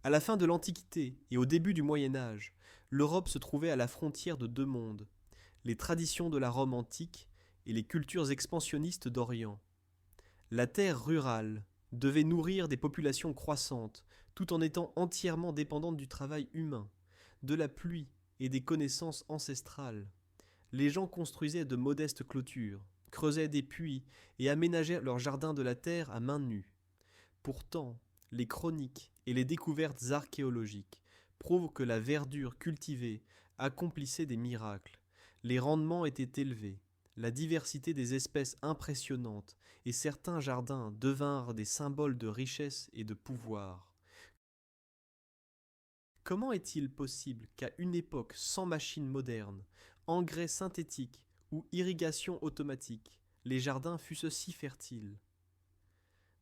À la fin de l'Antiquité et au début du Moyen Âge, l'Europe se trouvait à la frontière de deux mondes, les traditions de la Rome antique et les cultures expansionnistes d'Orient. La terre rurale devait nourrir des populations croissantes, tout en étant entièrement dépendante du travail humain, de la pluie et des connaissances ancestrales. Les gens construisaient de modestes clôtures, creusaient des puits et aménageaient leurs jardins de la terre à main nue. Pourtant, les chroniques et les découvertes archéologiques prouvent que la verdure cultivée accomplissait des miracles. Les rendements étaient élevés, la diversité des espèces impressionnante, et certains jardins devinrent des symboles de richesse et de pouvoir. Comment est-il possible qu'à une époque sans machines modernes, engrais synthétiques ou irrigation automatique, les jardins fussent si fertiles?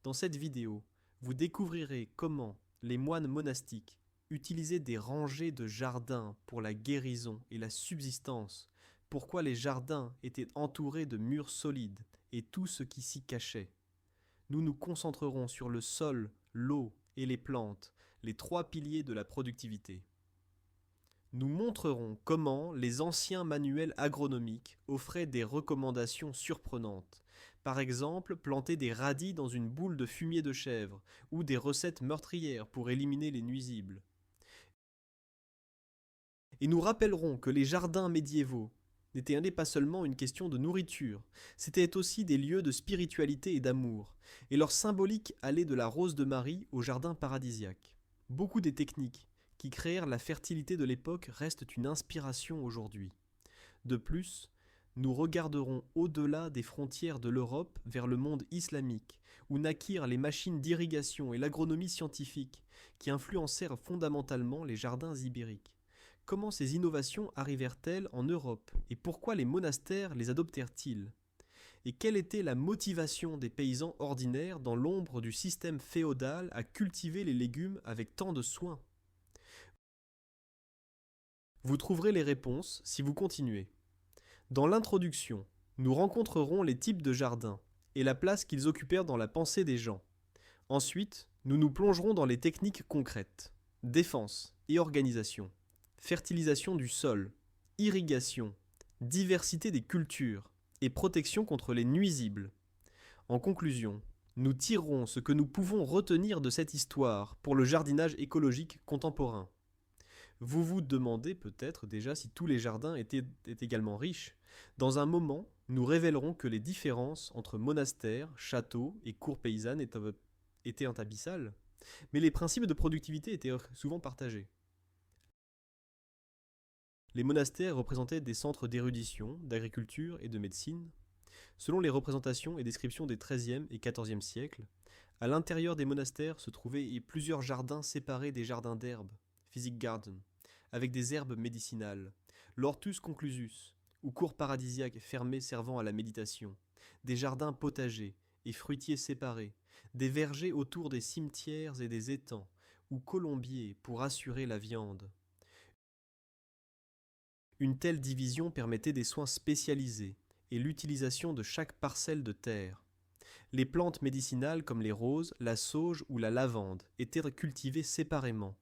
Dans cette vidéo, vous découvrirez comment les moines monastiques utilisaient des rangées de jardins pour la guérison et la subsistance, pourquoi les jardins étaient entourés de murs solides et tout ce qui s'y cachait. Nous nous concentrerons sur le sol, l'eau et les plantes, les trois piliers de la productivité. Nous montrerons comment les anciens manuels agronomiques offraient des recommandations surprenantes. Par exemple, planter des radis dans une boule de fumier de chèvre, ou des recettes meurtrières pour éliminer les nuisibles. Et nous rappellerons que les jardins médiévaux n'étaient pas seulement une question de nourriture, c'étaient aussi des lieux de spiritualité et d'amour, et leur symbolique allait de la rose de Marie au jardin paradisiaque. Beaucoup des techniques qui créèrent la fertilité de l'époque restent une inspiration aujourd'hui. De plus, nous regarderons au-delà des frontières de l'Europe vers le monde islamique, où naquirent les machines d'irrigation et l'agronomie scientifique, qui influencèrent fondamentalement les jardins ibériques. Comment ces innovations arrivèrent-elles en Europe et pourquoi les monastères les adoptèrent-ils? Et quelle était la motivation des paysans ordinaires dans l'ombre du système féodal à cultiver les légumes avec tant de soin? Vous trouverez les réponses si vous continuez. Dans l'introduction, nous rencontrerons les types de jardins et la place qu'ils occupèrent dans la pensée des gens. Ensuite, nous nous plongerons dans les techniques concrètes. Défense et organisation, fertilisation du sol, irrigation, diversité des cultures et protection contre les nuisibles. En conclusion, nous tirerons ce que nous pouvons retenir de cette histoire pour le jardinage écologique contemporain. Vous vous demandez peut-être déjà si tous les jardins étaient également riches. Dans un moment, nous révélerons que les différences entre monastères, châteaux et cours paysannes étaient abyssales, mais les principes de productivité étaient souvent partagés. Les monastères représentaient des centres d'érudition, d'agriculture et de médecine. Selon les représentations et descriptions des XIIIe et XIVe siècles, à l'intérieur des monastères se trouvaient plusieurs jardins séparés des jardins d'herbes, physic garden, avec des herbes médicinales, l'ortus conclusus, ou cours paradisiaques fermés servant à la méditation, des jardins potagers et fruitiers séparés, des vergers autour des cimetières et des étangs, ou colombiers pour assurer la viande. Une telle division permettait des soins spécialisés et l'utilisation de chaque parcelle de terre. Les plantes médicinales comme les roses, la sauge ou la lavande étaient cultivées séparément,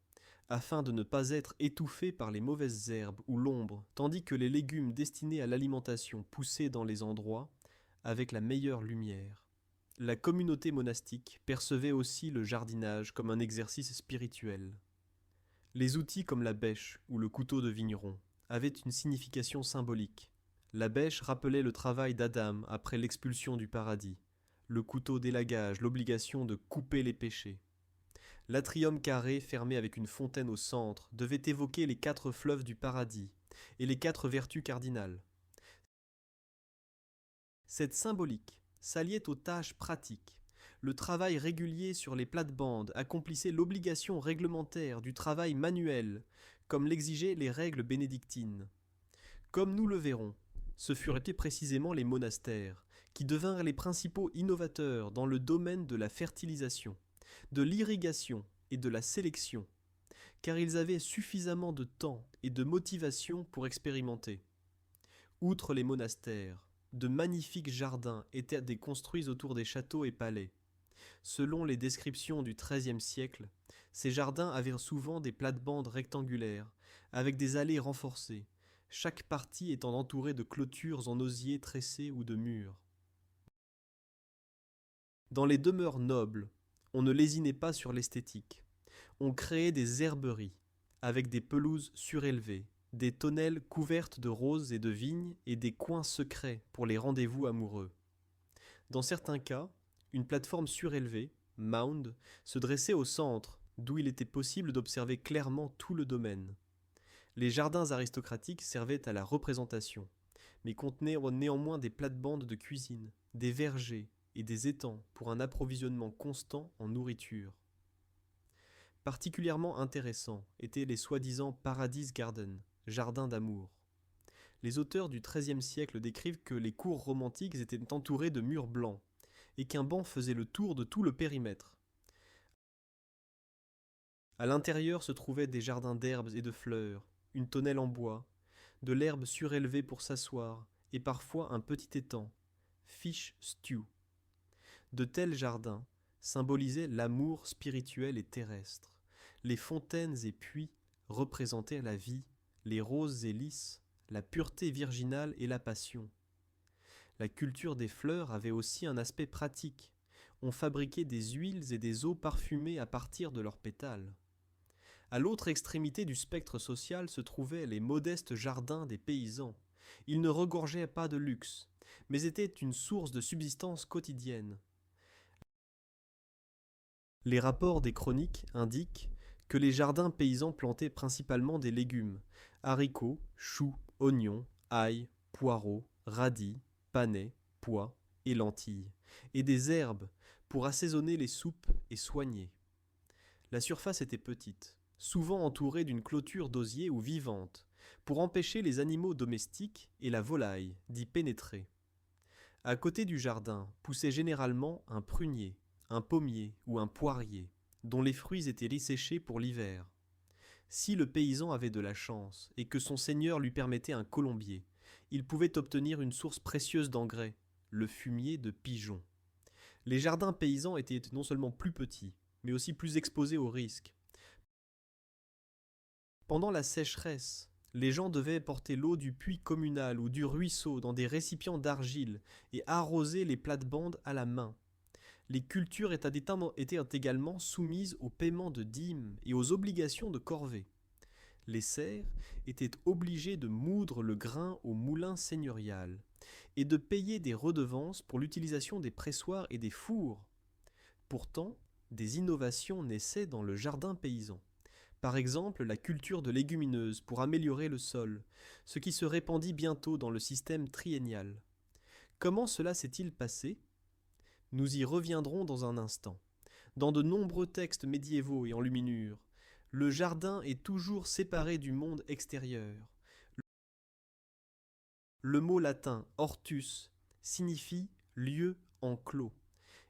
afin de ne pas être étouffées par les mauvaises herbes ou l'ombre, tandis que les légumes destinés à l'alimentation poussaient dans les endroits avec la meilleure lumière. La communauté monastique percevait aussi le jardinage comme un exercice spirituel. Les outils comme la bêche ou le couteau de vigneron avaient une signification symbolique. La bêche rappelait le travail d'Adam après l'expulsion du paradis. Le couteau d'élagage, l'obligation de couper les péchés. L'atrium carré, fermé avec une fontaine au centre, devait évoquer les 4 fleuves du paradis et les 4 vertus cardinales. Cette symbolique s'alliait aux tâches pratiques. Le travail régulier sur les plates-bandes accomplissait l'obligation réglementaire du travail manuel, comme l'exigeaient les règles bénédictines. Comme nous le verrons, ce furent précisément les monastères qui devinrent les principaux innovateurs dans le domaine de la fertilisation, de l'irrigation et de la sélection, car ils avaient suffisamment de temps et de motivation pour expérimenter. Outre les monastères, de magnifiques jardins étaient construits autour des châteaux et palais. Selon les descriptions du XIIIe siècle, ces jardins avaient souvent des plates-bandes rectangulaires, avec des allées renforcées, chaque partie étant entourée de clôtures en osier tressé ou de murs. Dans les demeures nobles, on ne lésinait pas sur l'esthétique. On créait des herberies, avec des pelouses surélevées, des tonnelles couvertes de roses et de vignes et des coins secrets pour les rendez-vous amoureux. Dans certains cas, une plateforme surélevée, mound, se dressait au centre, d'où il était possible d'observer clairement tout le domaine. Les jardins aristocratiques servaient à la représentation, mais contenaient néanmoins des plates-bandes de cuisine, des vergers et des étangs pour un approvisionnement constant en nourriture. Particulièrement intéressants étaient les soi-disant Paradise Garden, jardins d'amour. Les auteurs du XIIIe siècle décrivent que les cours romantiques étaient entourées de murs blancs, et qu'un banc faisait le tour de tout le périmètre. À l'intérieur se trouvaient des jardins d'herbes et de fleurs, une tonnelle en bois, de l'herbe surélevée pour s'asseoir, et parfois un petit étang, fish stew. De tels jardins symbolisaient l'amour spirituel et terrestre. Les fontaines et puits représentaient la vie, les roses et lys, la pureté virginale et la passion. La culture des fleurs avait aussi un aspect pratique. On fabriquait des huiles et des eaux parfumées à partir de leurs pétales. À l'autre extrémité du spectre social se trouvaient les modestes jardins des paysans. Ils ne regorgeaient pas de luxe, mais étaient une source de subsistance quotidienne. Les rapports des chroniques indiquent que les jardins paysans plantaient principalement des légumes, haricots, choux, oignons, ail, poireaux, radis, panais, pois et lentilles, et des herbes pour assaisonner les soupes et soigner. La surface était petite, souvent entourée d'une clôture d'osier ou vivante, pour empêcher les animaux domestiques et la volaille d'y pénétrer. À côté du jardin poussait généralement un prunier, un pommier ou un poirier, dont les fruits étaient desséchés pour l'hiver. Si le paysan avait de la chance et que son seigneur lui permettait un colombier, il pouvait obtenir une source précieuse d'engrais, le fumier de pigeons. Les jardins paysans étaient non seulement plus petits, mais aussi plus exposés aux risques. Pendant la sécheresse, les gens devaient porter l'eau du puits communal ou du ruisseau dans des récipients d'argile et arroser les plates-bandes à la main. Les cultures étaient également soumises au paiement de dîmes et aux obligations de corvée. Les serfs étaient obligés de moudre le grain au moulin seigneurial et de payer des redevances pour l'utilisation des pressoirs et des fours. Pourtant, des innovations naissaient dans le jardin paysan. Par exemple, la culture de légumineuses pour améliorer le sol, ce qui se répandit bientôt dans le système triennial. Comment cela s'est-il passé ? Nous y reviendrons dans un instant. Dans de nombreux textes médiévaux et enluminures, le jardin est toujours séparé du monde extérieur. Le mot latin hortus signifie lieu enclos,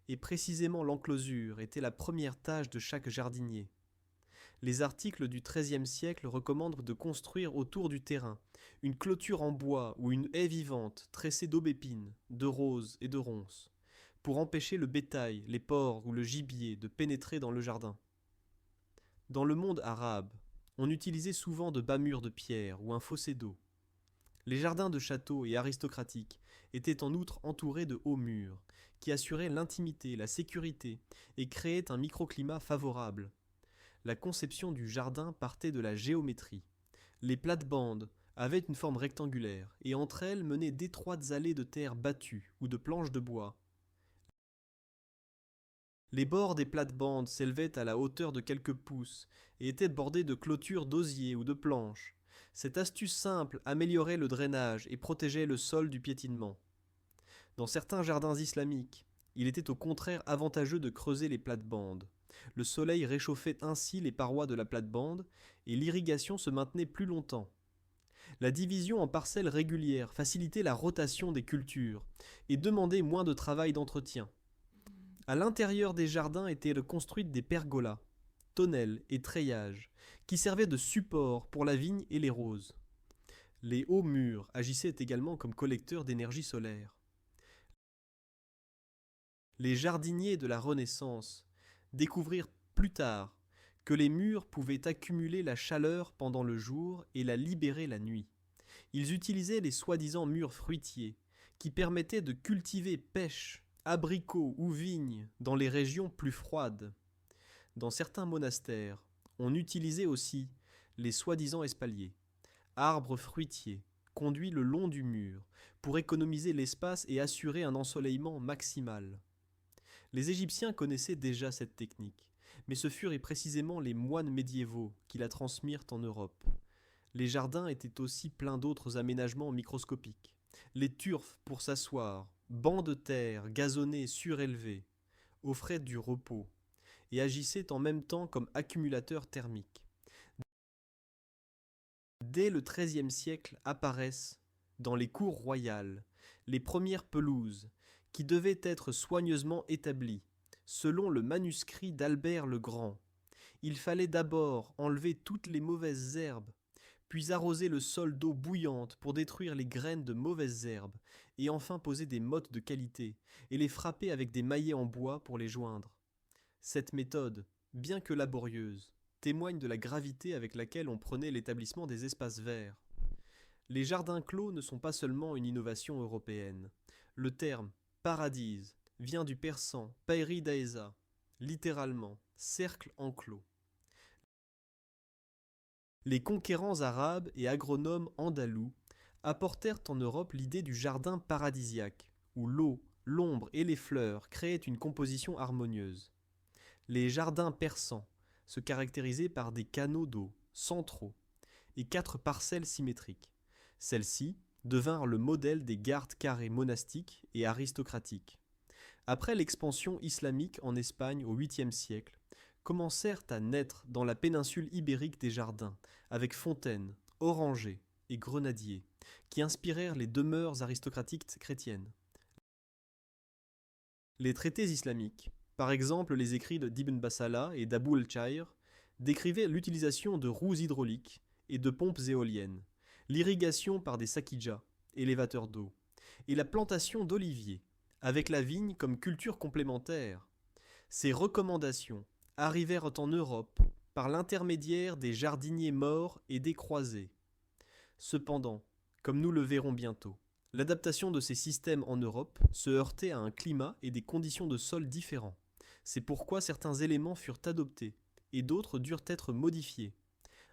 et précisément l'enclosure était la première tâche de chaque jardinier. Les articles du XIIIe siècle recommandent de construire autour du terrain une clôture en bois ou une haie vivante tressée d'aubépines, de roses et de ronces, pour empêcher le bétail, les porcs ou le gibier de pénétrer dans le jardin. Dans le monde arabe, on utilisait souvent de bas murs de pierre ou un fossé d'eau. Les jardins de châteaux et aristocratiques étaient en outre entourés de hauts murs, qui assuraient l'intimité, la sécurité et créaient un microclimat favorable. La conception du jardin partait de la géométrie. Les plates-bandes avaient une forme rectangulaire et entre elles menaient d'étroites allées de terre battue ou de planches de bois. Les bords des plates-bandes s'élevaient à la hauteur de quelques pouces et étaient bordés de clôtures d'osier ou de planches. Cette astuce simple améliorait le drainage et protégeait le sol du piétinement. Dans certains jardins islamiques, il était au contraire avantageux de creuser les plates-bandes. Le soleil réchauffait ainsi les parois de la plate-bande et l'irrigation se maintenait plus longtemps. La division en parcelles régulières facilitait la rotation des cultures et demandait moins de travail d'entretien. À l'intérieur des jardins étaient construites des pergolas, tonnelles et treillages, qui servaient de support pour la vigne et les roses. Les hauts murs agissaient également comme collecteurs d'énergie solaire. Les jardiniers de la Renaissance découvrirent plus tard que les murs pouvaient accumuler la chaleur pendant le jour et la libérer la nuit. Ils utilisaient les soi-disant murs fruitiers, qui permettaient de cultiver pêches, abricots ou vignes dans les régions plus froides. Dans certains monastères, on utilisait aussi les soi-disant espaliers, arbres fruitiers, conduits le long du mur, pour économiser l'espace et assurer un ensoleillement maximal. Les Égyptiens connaissaient déjà cette technique, mais ce furent précisément les moines médiévaux qui la transmirent en Europe. Les jardins étaient aussi pleins d'autres aménagements microscopiques. Les turfs pour s'asseoir, bancs de terre gazonnés surélevés, offraient du repos et agissaient en même temps comme accumulateurs thermiques. Dès le XIIIe siècle apparaissent, dans les cours royales, les premières pelouses, qui devaient être soigneusement établies, selon le manuscrit d'Albert le Grand. Il fallait d'abord enlever toutes les mauvaises herbes, puis arroser le sol d'eau bouillante pour détruire les graines de mauvaises herbes, et enfin poser des mottes de qualité, et les frapper avec des maillets en bois pour les joindre. Cette méthode, bien que laborieuse, témoigne de la gravité avec laquelle on prenait l'établissement des espaces verts. Les jardins clos ne sont pas seulement une innovation européenne. Le terme paradise vient du persan pairi daesa, littéralement cercle enclos. Les conquérants arabes et agronomes andalous apportèrent en Europe l'idée du jardin paradisiaque, où l'eau, l'ombre et les fleurs créaient une composition harmonieuse. Les jardins persans se caractérisaient par des canaux d'eau centraux et 4 parcelles symétriques. Celles-ci devinrent le modèle des gardes carrés monastiques et aristocratiques. Après l'expansion islamique en Espagne au 8e siècle, commencèrent à naître dans la péninsule ibérique des jardins, avec fontaines, orangers et grenadiers, qui inspirèrent les demeures aristocratiques chrétiennes. Les traités islamiques, par exemple les écrits d'Ibn Bassala et d'Abou el-Chayr, décrivaient l'utilisation de roues hydrauliques et de pompes éoliennes, l'irrigation par des sakidjas, élévateurs d'eau, et la plantation d'oliviers, avec la vigne comme culture complémentaire. Ces recommandations arrivèrent en Europe par l'intermédiaire des jardiniers morts et des croisés. Cependant, comme nous le verrons bientôt, l'adaptation de ces systèmes en Europe se heurtait à un climat et des conditions de sol différents. C'est pourquoi certains éléments furent adoptés et d'autres durent être modifiés.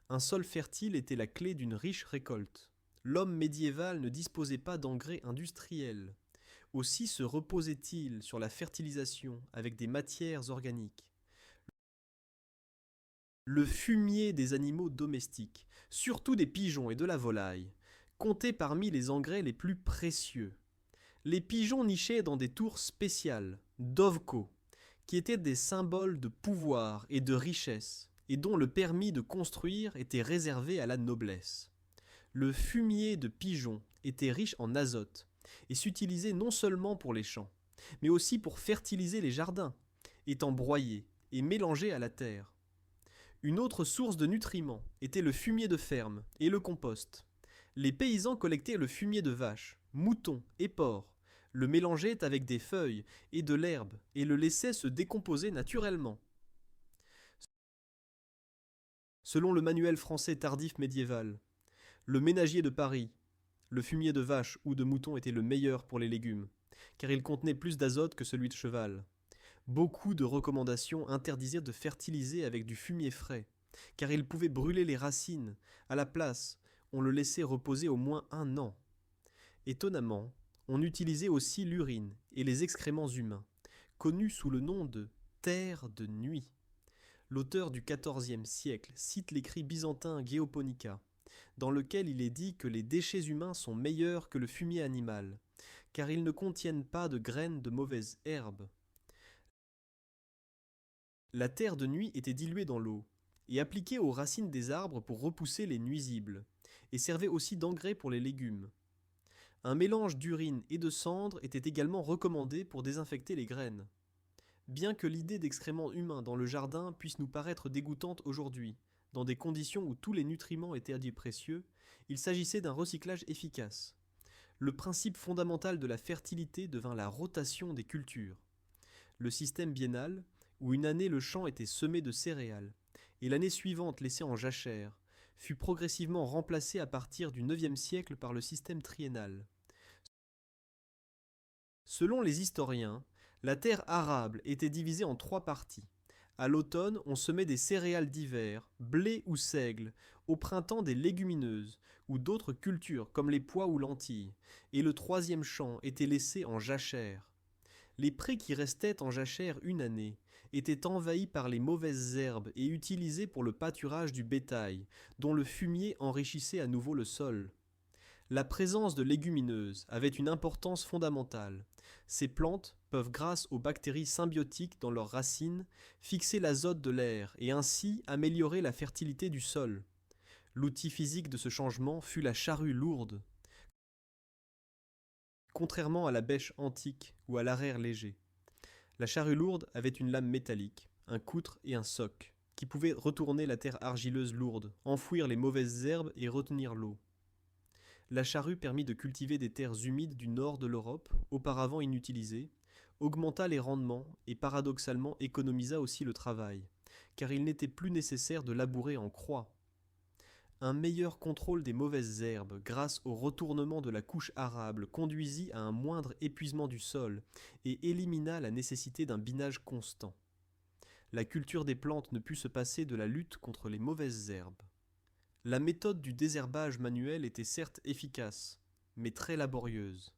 Un sol fertile était la clé d'une riche récolte. L'homme médiéval ne disposait pas d'engrais industriels. Aussi se reposait-il sur la fertilisation avec des matières organiques. Le fumier des animaux domestiques, surtout des pigeons et de la volaille, comptait parmi les engrais les plus précieux. Les pigeons nichaient dans des tours spéciales, dovecot, qui étaient des symboles de pouvoir et de richesse, et dont le permis de construire était réservé à la noblesse. Le fumier de pigeons était riche en azote, et s'utilisait non seulement pour les champs, mais aussi pour fertiliser les jardins, étant broyé et mélangé à la terre. Une autre source de nutriments était le fumier de ferme et le compost. Les paysans collectaient le fumier de vaches, moutons et porcs, le mélangeaient avec des feuilles et de l'herbe et le laissaient se décomposer naturellement. Selon le manuel français tardif médiéval, le ménagier de Paris, le fumier de vache ou de mouton était le meilleur pour les légumes, car il contenait plus d'azote que celui de cheval. Beaucoup de recommandations interdisaient de fertiliser avec du fumier frais, car il pouvait brûler les racines. À la place, on le laissait reposer au moins 1 an. Étonnamment, on utilisait aussi l'urine et les excréments humains, connus sous le nom de terre de nuit. L'auteur du XIVe siècle cite l'écrit byzantin Geoponica, dans lequel il est dit que les déchets humains sont meilleurs que le fumier animal, car ils ne contiennent pas de graines de mauvaises herbes. La terre de nuit était diluée dans l'eau et appliquée aux racines des arbres pour repousser les nuisibles, et servait aussi d'engrais pour les légumes. Un mélange d'urine et de cendre était également recommandé pour désinfecter les graines. Bien que l'idée d'excréments humains dans le jardin puisse nous paraître dégoûtante aujourd'hui, dans des conditions où tous les nutriments étaient dits précieux, il s'agissait d'un recyclage efficace. Le principe fondamental de la fertilité devint la rotation des cultures. Le système biennal, où une année le champ était semé de céréales, et l'année suivante laissé en jachère, fut progressivement remplacé à partir du IXe siècle par le système triennal. Selon les historiens, la terre arable était divisée en 3 parties. À l'automne, on semait des céréales d'hiver, blé ou seigle, au printemps des légumineuses, ou d'autres cultures comme les pois ou lentilles, et le troisième champ était laissé en jachère. Les prés qui restaient en jachère une année étaient envahis par les mauvaises herbes et utilisés pour le pâturage du bétail, dont le fumier enrichissait à nouveau le sol. La présence de légumineuses avait une importance fondamentale. Ces plantes peuvent, grâce aux bactéries symbiotiques dans leurs racines, fixer l'azote de l'air et ainsi améliorer la fertilité du sol. L'outil physique de ce changement fut la charrue lourde, contrairement à la bêche antique ou à l'arère léger. La charrue lourde avait une lame métallique, un coutre et un soc, qui pouvaient retourner la terre argileuse lourde, enfouir les mauvaises herbes et retenir l'eau. La charrue permit de cultiver des terres humides du nord de l'Europe, auparavant inutilisées, augmenta les rendements et paradoxalement économisa aussi le travail, car il n'était plus nécessaire de labourer en croix. Un meilleur contrôle des mauvaises herbes grâce au retournement de la couche arable conduisit à un moindre épuisement du sol et élimina la nécessité d'un binage constant. La culture des plantes ne put se passer de la lutte contre les mauvaises herbes. La méthode du désherbage manuel était certes efficace, mais très laborieuse.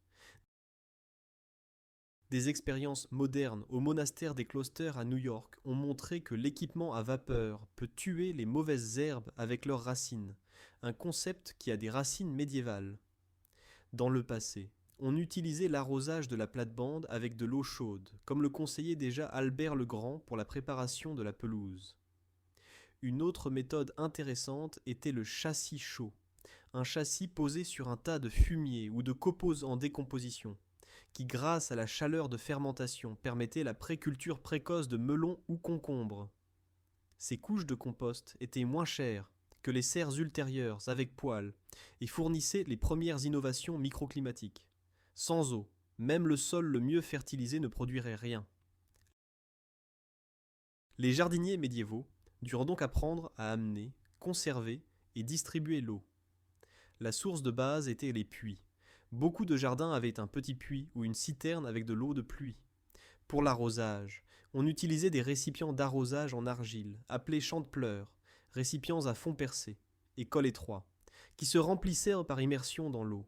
Des expériences modernes au monastère des Cloisters à New York ont montré que l'équipement à vapeur peut tuer les mauvaises herbes avec leurs racines, un concept qui a des racines médiévales. Dans le passé, on utilisait l'arrosage de la plate-bande avec de l'eau chaude, comme le conseillait déjà Albert le Grand pour la préparation de la pelouse. Une autre méthode intéressante était le châssis chaud, un châssis posé sur un tas de fumier ou de copeaux en décomposition, qui grâce à la chaleur de fermentation permettait la préculture précoce de melons ou concombres. Ces couches de compost étaient moins chères que les serres ultérieures avec poêle et fournissaient les premières innovations microclimatiques. Sans eau, même le sol le mieux fertilisé ne produirait rien. Les jardiniers médiévaux durent donc apprendre à amener, conserver et distribuer l'eau. La source de base était les puits. Beaucoup de jardins avaient un petit puits ou une citerne avec de l'eau de pluie. Pour l'arrosage, on utilisait des récipients d'arrosage en argile, appelés chante-pleurs, récipients à fond percé et col étroit, qui se remplissaient par immersion dans l'eau.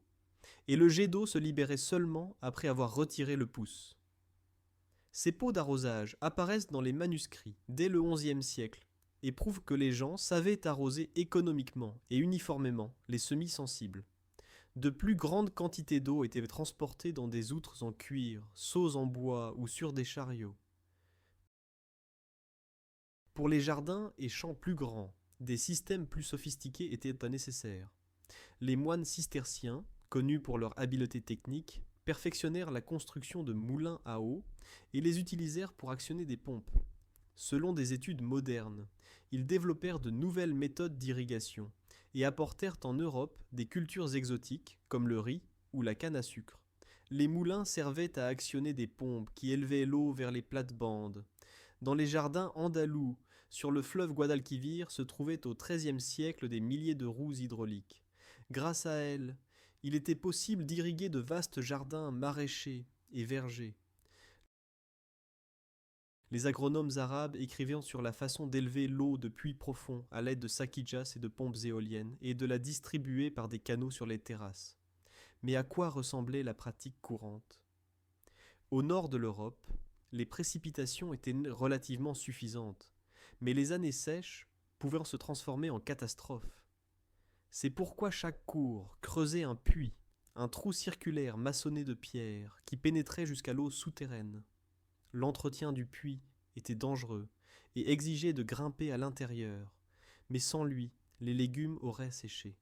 Et le jet d'eau se libérait seulement après avoir retiré le pouce. Ces pots d'arrosage apparaissent dans les manuscrits dès le XIe siècle et prouvent que les gens savaient arroser économiquement et uniformément les semis sensibles. De plus grandes quantités d'eau étaient transportées dans des outres en cuir, seaux en bois ou sur des chariots. Pour les jardins et champs plus grands, des systèmes plus sophistiqués étaient nécessaires. Les moines cisterciens, connus pour leur habileté technique, perfectionnèrent la construction de moulins à eau et les utilisèrent pour actionner des pompes. Selon des études modernes, ils développèrent de nouvelles méthodes d'irrigation et apportèrent en Europe des cultures exotiques comme le riz ou la canne à sucre. Les moulins servaient à actionner des pompes qui élevaient l'eau vers les plates-bandes. Dans les jardins andalous, sur le fleuve Guadalquivir, se trouvaient au XIIIe siècle des milliers de roues hydrauliques. Grâce à elles, il était possible d'irriguer de vastes jardins maraîchers et vergers. Les agronomes arabes écrivaient sur la façon d'élever l'eau de puits profonds à l'aide de sakijas et de pompes éoliennes et de la distribuer par des canaux sur les terrasses. Mais à quoi ressemblait la pratique courante ? Au nord de l'Europe, les précipitations étaient relativement suffisantes, mais les années sèches pouvaient se transformer en catastrophes. C'est pourquoi chaque cour creusait un puits, un trou circulaire maçonné de pierre qui pénétrait jusqu'à l'eau souterraine. L'entretien du puits était dangereux et exigeait de grimper à l'intérieur, mais sans lui, les légumes auraient séché.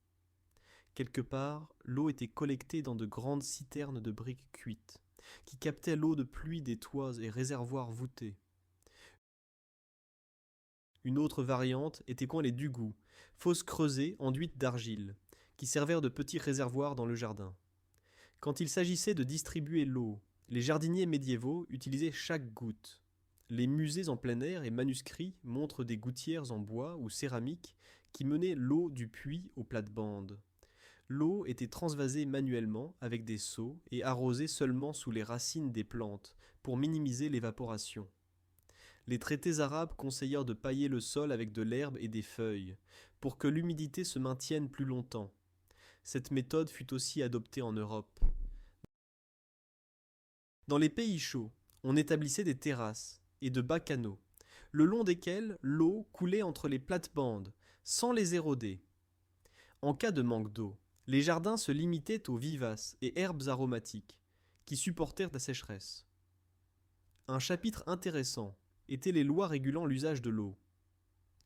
Quelque part, l'eau était collectée dans de grandes citernes de briques cuites, qui captaient l'eau de pluie des toits et réservoirs voûtés. Une autre variante était les dugous, fosses creusées enduites d'argile, qui servèrent de petits réservoirs dans le jardin. Quand il s'agissait de distribuer l'eau, Les jardiniers médiévaux utilisaient chaque goutte. Les musées en plein air et manuscrits montrent des gouttières en bois ou céramique qui menaient l'eau du puits aux plates-bandes. L'eau était transvasée manuellement avec des seaux et arrosée seulement sous les racines des plantes pour minimiser l'évaporation. Les traités arabes conseillèrent de pailler le sol avec de l'herbe et des feuilles pour que l'humidité se maintienne plus longtemps. Cette méthode fut aussi adoptée en Europe. Dans les pays chauds, on établissait des terrasses et de bas canaux, le long desquels l'eau coulait entre les plates-bandes, sans les éroder. En cas de manque d'eau, les jardins se limitaient aux vivaces et herbes aromatiques, qui supportèrent la sécheresse. Un chapitre intéressant était les lois régulant l'usage de l'eau.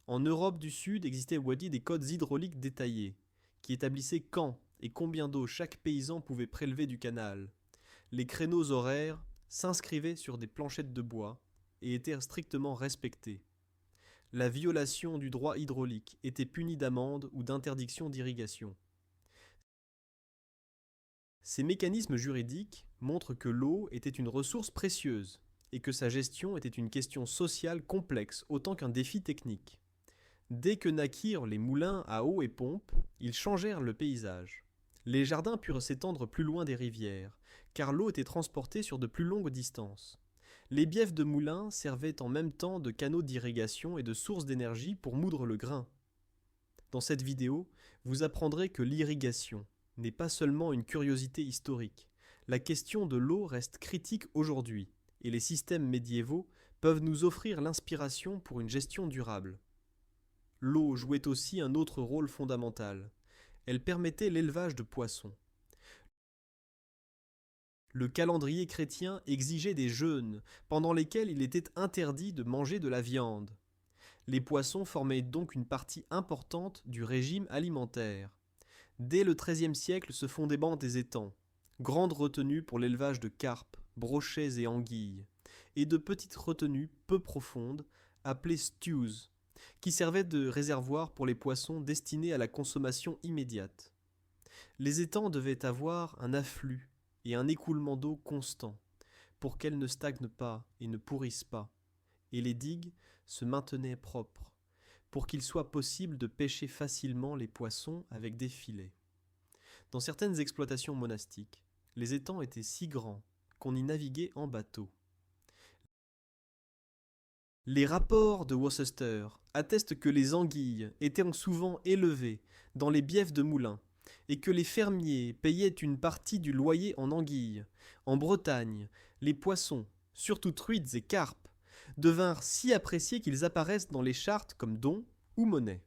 En Europe du Sud existaient des codes hydrauliques détaillés, qui établissaient quand et combien d'eau chaque paysan pouvait prélever du canal. Les créneaux horaires s'inscrivaient sur des planchettes de bois et étaient strictement respectés. La violation du droit hydraulique était punie d'amende ou d'interdiction d'irrigation. Ces mécanismes juridiques montrent que l'eau était une ressource précieuse et que sa gestion était une question sociale complexe autant qu'un défi technique. Dès que naquirent les moulins à eau et pompe, ils changèrent le paysage. Les jardins purent s'étendre plus loin des rivières, car l'eau était transportée sur de plus longues distances. Les biefs de moulins servaient en même temps de canaux d'irrigation et de sources d'énergie pour moudre le grain. Dans cette vidéo, vous apprendrez que l'irrigation n'est pas seulement une curiosité historique. La question de l'eau reste critique aujourd'hui, et les systèmes médiévaux peuvent nous offrir l'inspiration pour une gestion durable. L'eau jouait aussi un autre rôle fondamental. Elle permettait l'élevage de poissons. Le calendrier chrétien exigeait des jeûnes, pendant lesquels il était interdit de manger de la viande. Les poissons formaient donc une partie importante du régime alimentaire. Dès le XIIIe siècle se font des étangs, grandes retenues pour l'élevage de carpes, brochets et anguilles, et de petites retenues peu profondes, appelées stews, qui servaient de réservoir pour les poissons destinés à la consommation immédiate. Les étangs devaient avoir un afflux et un écoulement d'eau constant, pour qu'elles ne stagnent pas et ne pourrissent pas, et les digues se maintenaient propres, pour qu'il soit possible de pêcher facilement les poissons avec des filets. Dans certaines exploitations monastiques, les étangs étaient si grands qu'on y naviguait en bateau. Les rapports de Worcester attestent que les anguilles étaient souvent élevées dans les biefs de moulins et que les fermiers payaient une partie du loyer en anguilles. En Bretagne, les poissons, surtout truites et carpes, devinrent si appréciés qu'ils apparaissent dans les chartes comme dons ou monnaie.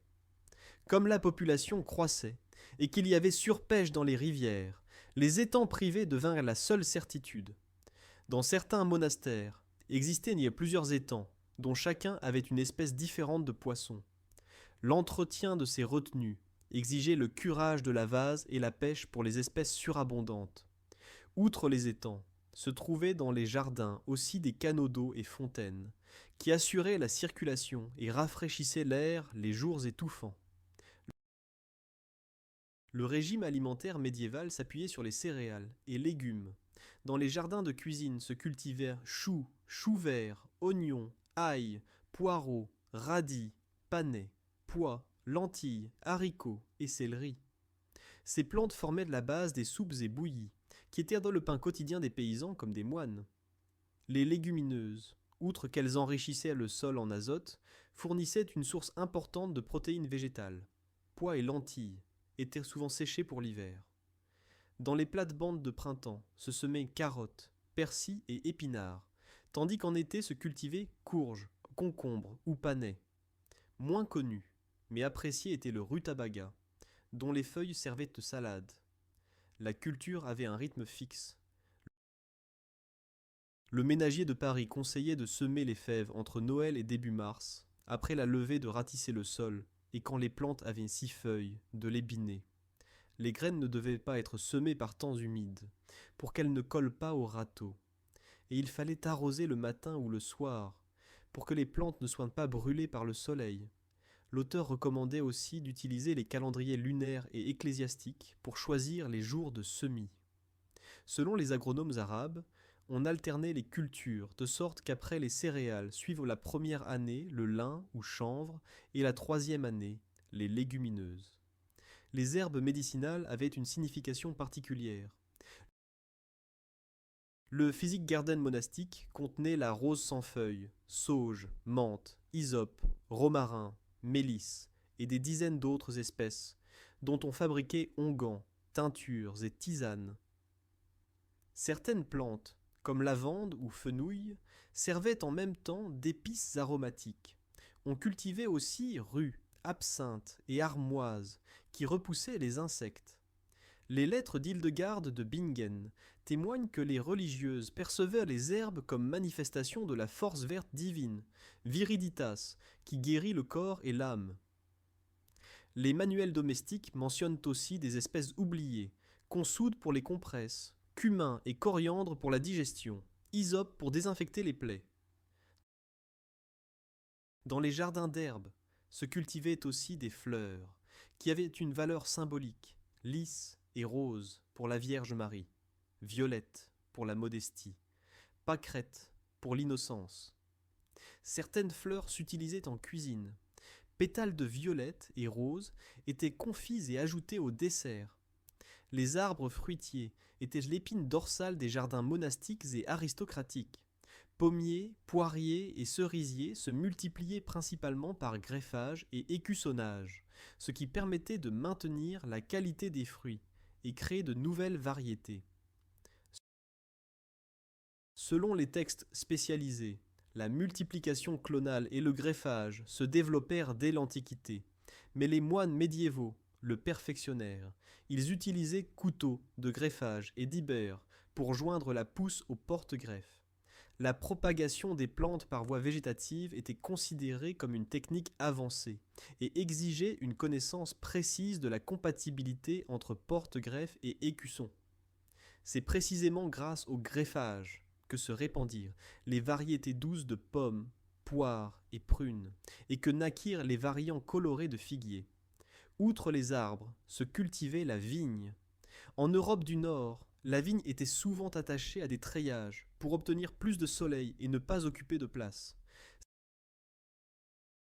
Comme la population croissait et qu'il y avait surpêche dans les rivières, les étangs privés devinrent la seule certitude. Dans certains monastères, existaient plusieurs étangs, dont chacun avait une espèce différente de poisson. L'entretien de ces retenues exigeait le curage de la vase et la pêche pour les espèces surabondantes. Outre les étangs, se trouvaient dans les jardins aussi des canaux d'eau et fontaines, qui assuraient la circulation et rafraîchissaient l'air les jours étouffants. Le régime alimentaire médiéval s'appuyait sur les céréales et légumes. Dans les jardins de cuisine se cultivèrent choux, choux verts, oignons, ail, poireaux, radis, panais, pois, lentilles, haricots et céleri. Ces plantes formaient la base des soupes et bouillies, qui étaient dans le pain quotidien des paysans comme des moines. Les légumineuses, outre qu'elles enrichissaient le sol en azote, fournissaient une source importante de protéines végétales. Pois et lentilles étaient souvent séchés pour l'hiver. Dans les plates-bandes de printemps se semaient carottes, persil et épinards, tandis qu'en été se cultivaient courges, concombres ou panais. Moins connu, mais apprécié était le rutabaga, dont les feuilles servaient de salade. La culture avait un rythme fixe. Le ménager de Paris conseillait de semer les fèves entre Noël et début mars, après la levée de ratisser le sol, et quand les plantes avaient 6 feuilles, de les biner. Les graines ne devaient pas être semées par temps humide, pour qu'elles ne collent pas au râteau. Et il fallait arroser le matin ou le soir, pour que les plantes ne soient pas brûlées par le soleil. L'auteur recommandait aussi d'utiliser les calendriers lunaires et ecclésiastiques pour choisir les jours de semis. Selon les agronomes arabes, on alternait les cultures, de sorte qu'après les céréales suivent la première année le lin ou chanvre et la troisième année les légumineuses. Les herbes médicinales avaient une signification particulière. Le Physic Garden monastique contenait la rose sans feuilles, sauge, menthe, hysope, romarin, mélisse et des dizaines d'autres espèces, dont on fabriquait onguents, teintures et tisanes. Certaines plantes, comme lavande ou fenouil, servaient en même temps d'épices aromatiques. On cultivait aussi rue, absinthe et armoise, qui repoussaient les insectes. Les lettres d'Hildegarde de Bingen témoignent que les religieuses percevaient les herbes comme manifestation de la force verte divine, viriditas, qui guérit le corps et l'âme. Les manuels domestiques mentionnent aussi des espèces oubliées, consoude pour les compresses, cumin et coriandre pour la digestion, hysope pour désinfecter les plaies. Dans les jardins d'herbes se cultivaient aussi des fleurs, qui avaient une valeur symbolique, lys et rose pour la Vierge Marie, violette pour la modestie, pâquerette pour l'innocence. Certaines fleurs s'utilisaient en cuisine. Pétales de violette et rose étaient confits et ajoutés au dessert. Les arbres fruitiers étaient l'épine dorsale des jardins monastiques et aristocratiques. Pommiers, poiriers et cerisiers se multipliaient principalement par greffage et écussonnage, ce qui permettait de maintenir la qualité des fruits et créer de nouvelles variétés. Selon les textes spécialisés, la multiplication clonale et le greffage se développèrent dès l'Antiquité, mais les moines médiévaux le perfectionnèrent. Ils utilisaient couteaux de greffage et d'ibères pour joindre la pousse au porte-greffe. La propagation des plantes par voie végétative était considérée comme une technique avancée et exigeait une connaissance précise de la compatibilité entre porte-greffe et écusson. C'est précisément grâce au greffage que se répandirent les variétés douces de pommes, poires et prunes, et que naquirent les variants colorés de figuier. Outre les arbres, se cultivait la vigne. En Europe du Nord, la vigne était souvent attachée à des treillages pour obtenir plus de soleil et ne pas occuper de place.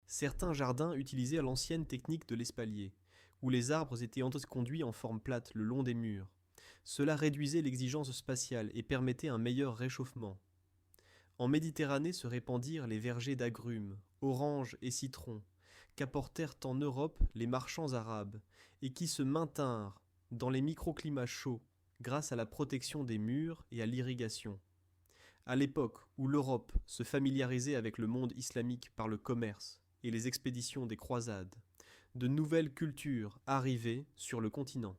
Certains jardins utilisaient l'ancienne technique de l'espalier, où les arbres étaient conduits en forme plate le long des murs. Cela réduisait l'exigence spatiale et permettait un meilleur réchauffement. En Méditerranée se répandirent les vergers d'agrumes, oranges et citrons, qu'apportèrent en Europe les marchands arabes, et qui se maintinrent dans les microclimats chauds grâce à la protection des murs et à l'irrigation. À l'époque où l'Europe se familiarisait avec le monde islamique par le commerce et les expéditions des croisades, de nouvelles cultures arrivaient sur le continent.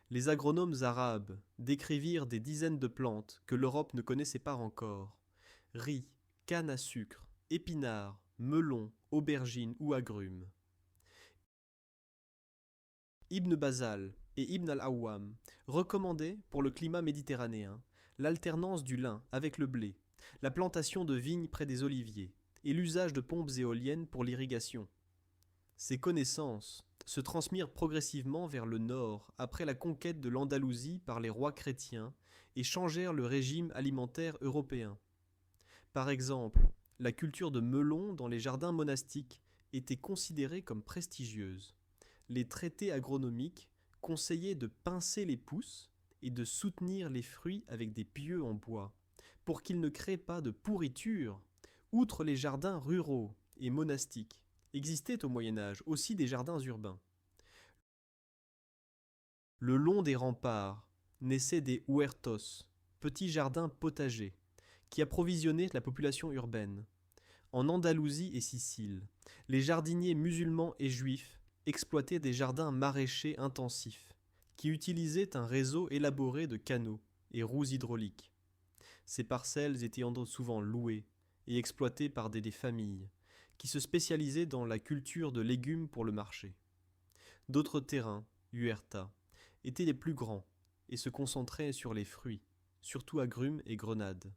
Les agronomes arabes décrivirent des dizaines de plantes que l'Europe ne connaissait pas encore: riz, canne à sucre, épinards, melons, aubergines ou agrumes. Ibn Bazal et Ibn al-Awwam recommandaient pour le climat méditerranéen l'alternance du lin avec le blé, la plantation de vignes près des oliviers et l'usage de pompes éoliennes pour l'irrigation. Ces connaissances se transmirent progressivement vers le nord après la conquête de l'Andalousie par les rois chrétiens et changèrent le régime alimentaire européen. Par exemple, la culture de melons dans les jardins monastiques était considérée comme prestigieuse. Les traités agronomiques conseillaient de pincer les pousses et de soutenir les fruits avec des pieux en bois, pour qu'ils ne créent pas de pourriture. Outre les jardins ruraux et monastiques, existaient au Moyen-Âge aussi des jardins urbains. Le long des remparts naissaient des huertos, petits jardins potagers, qui approvisionnaient la population urbaine. En Andalousie et Sicile, les jardiniers musulmans et juifs exploitaient des jardins maraîchers intensifs, qui utilisaient un réseau élaboré de canaux et roues hydrauliques. Ces parcelles étaient souvent louées et exploitées par des familles, qui se spécialisaient dans la culture de légumes pour le marché. D'autres terrains, huertas, étaient les plus grands et se concentraient sur les fruits, surtout agrumes et grenades.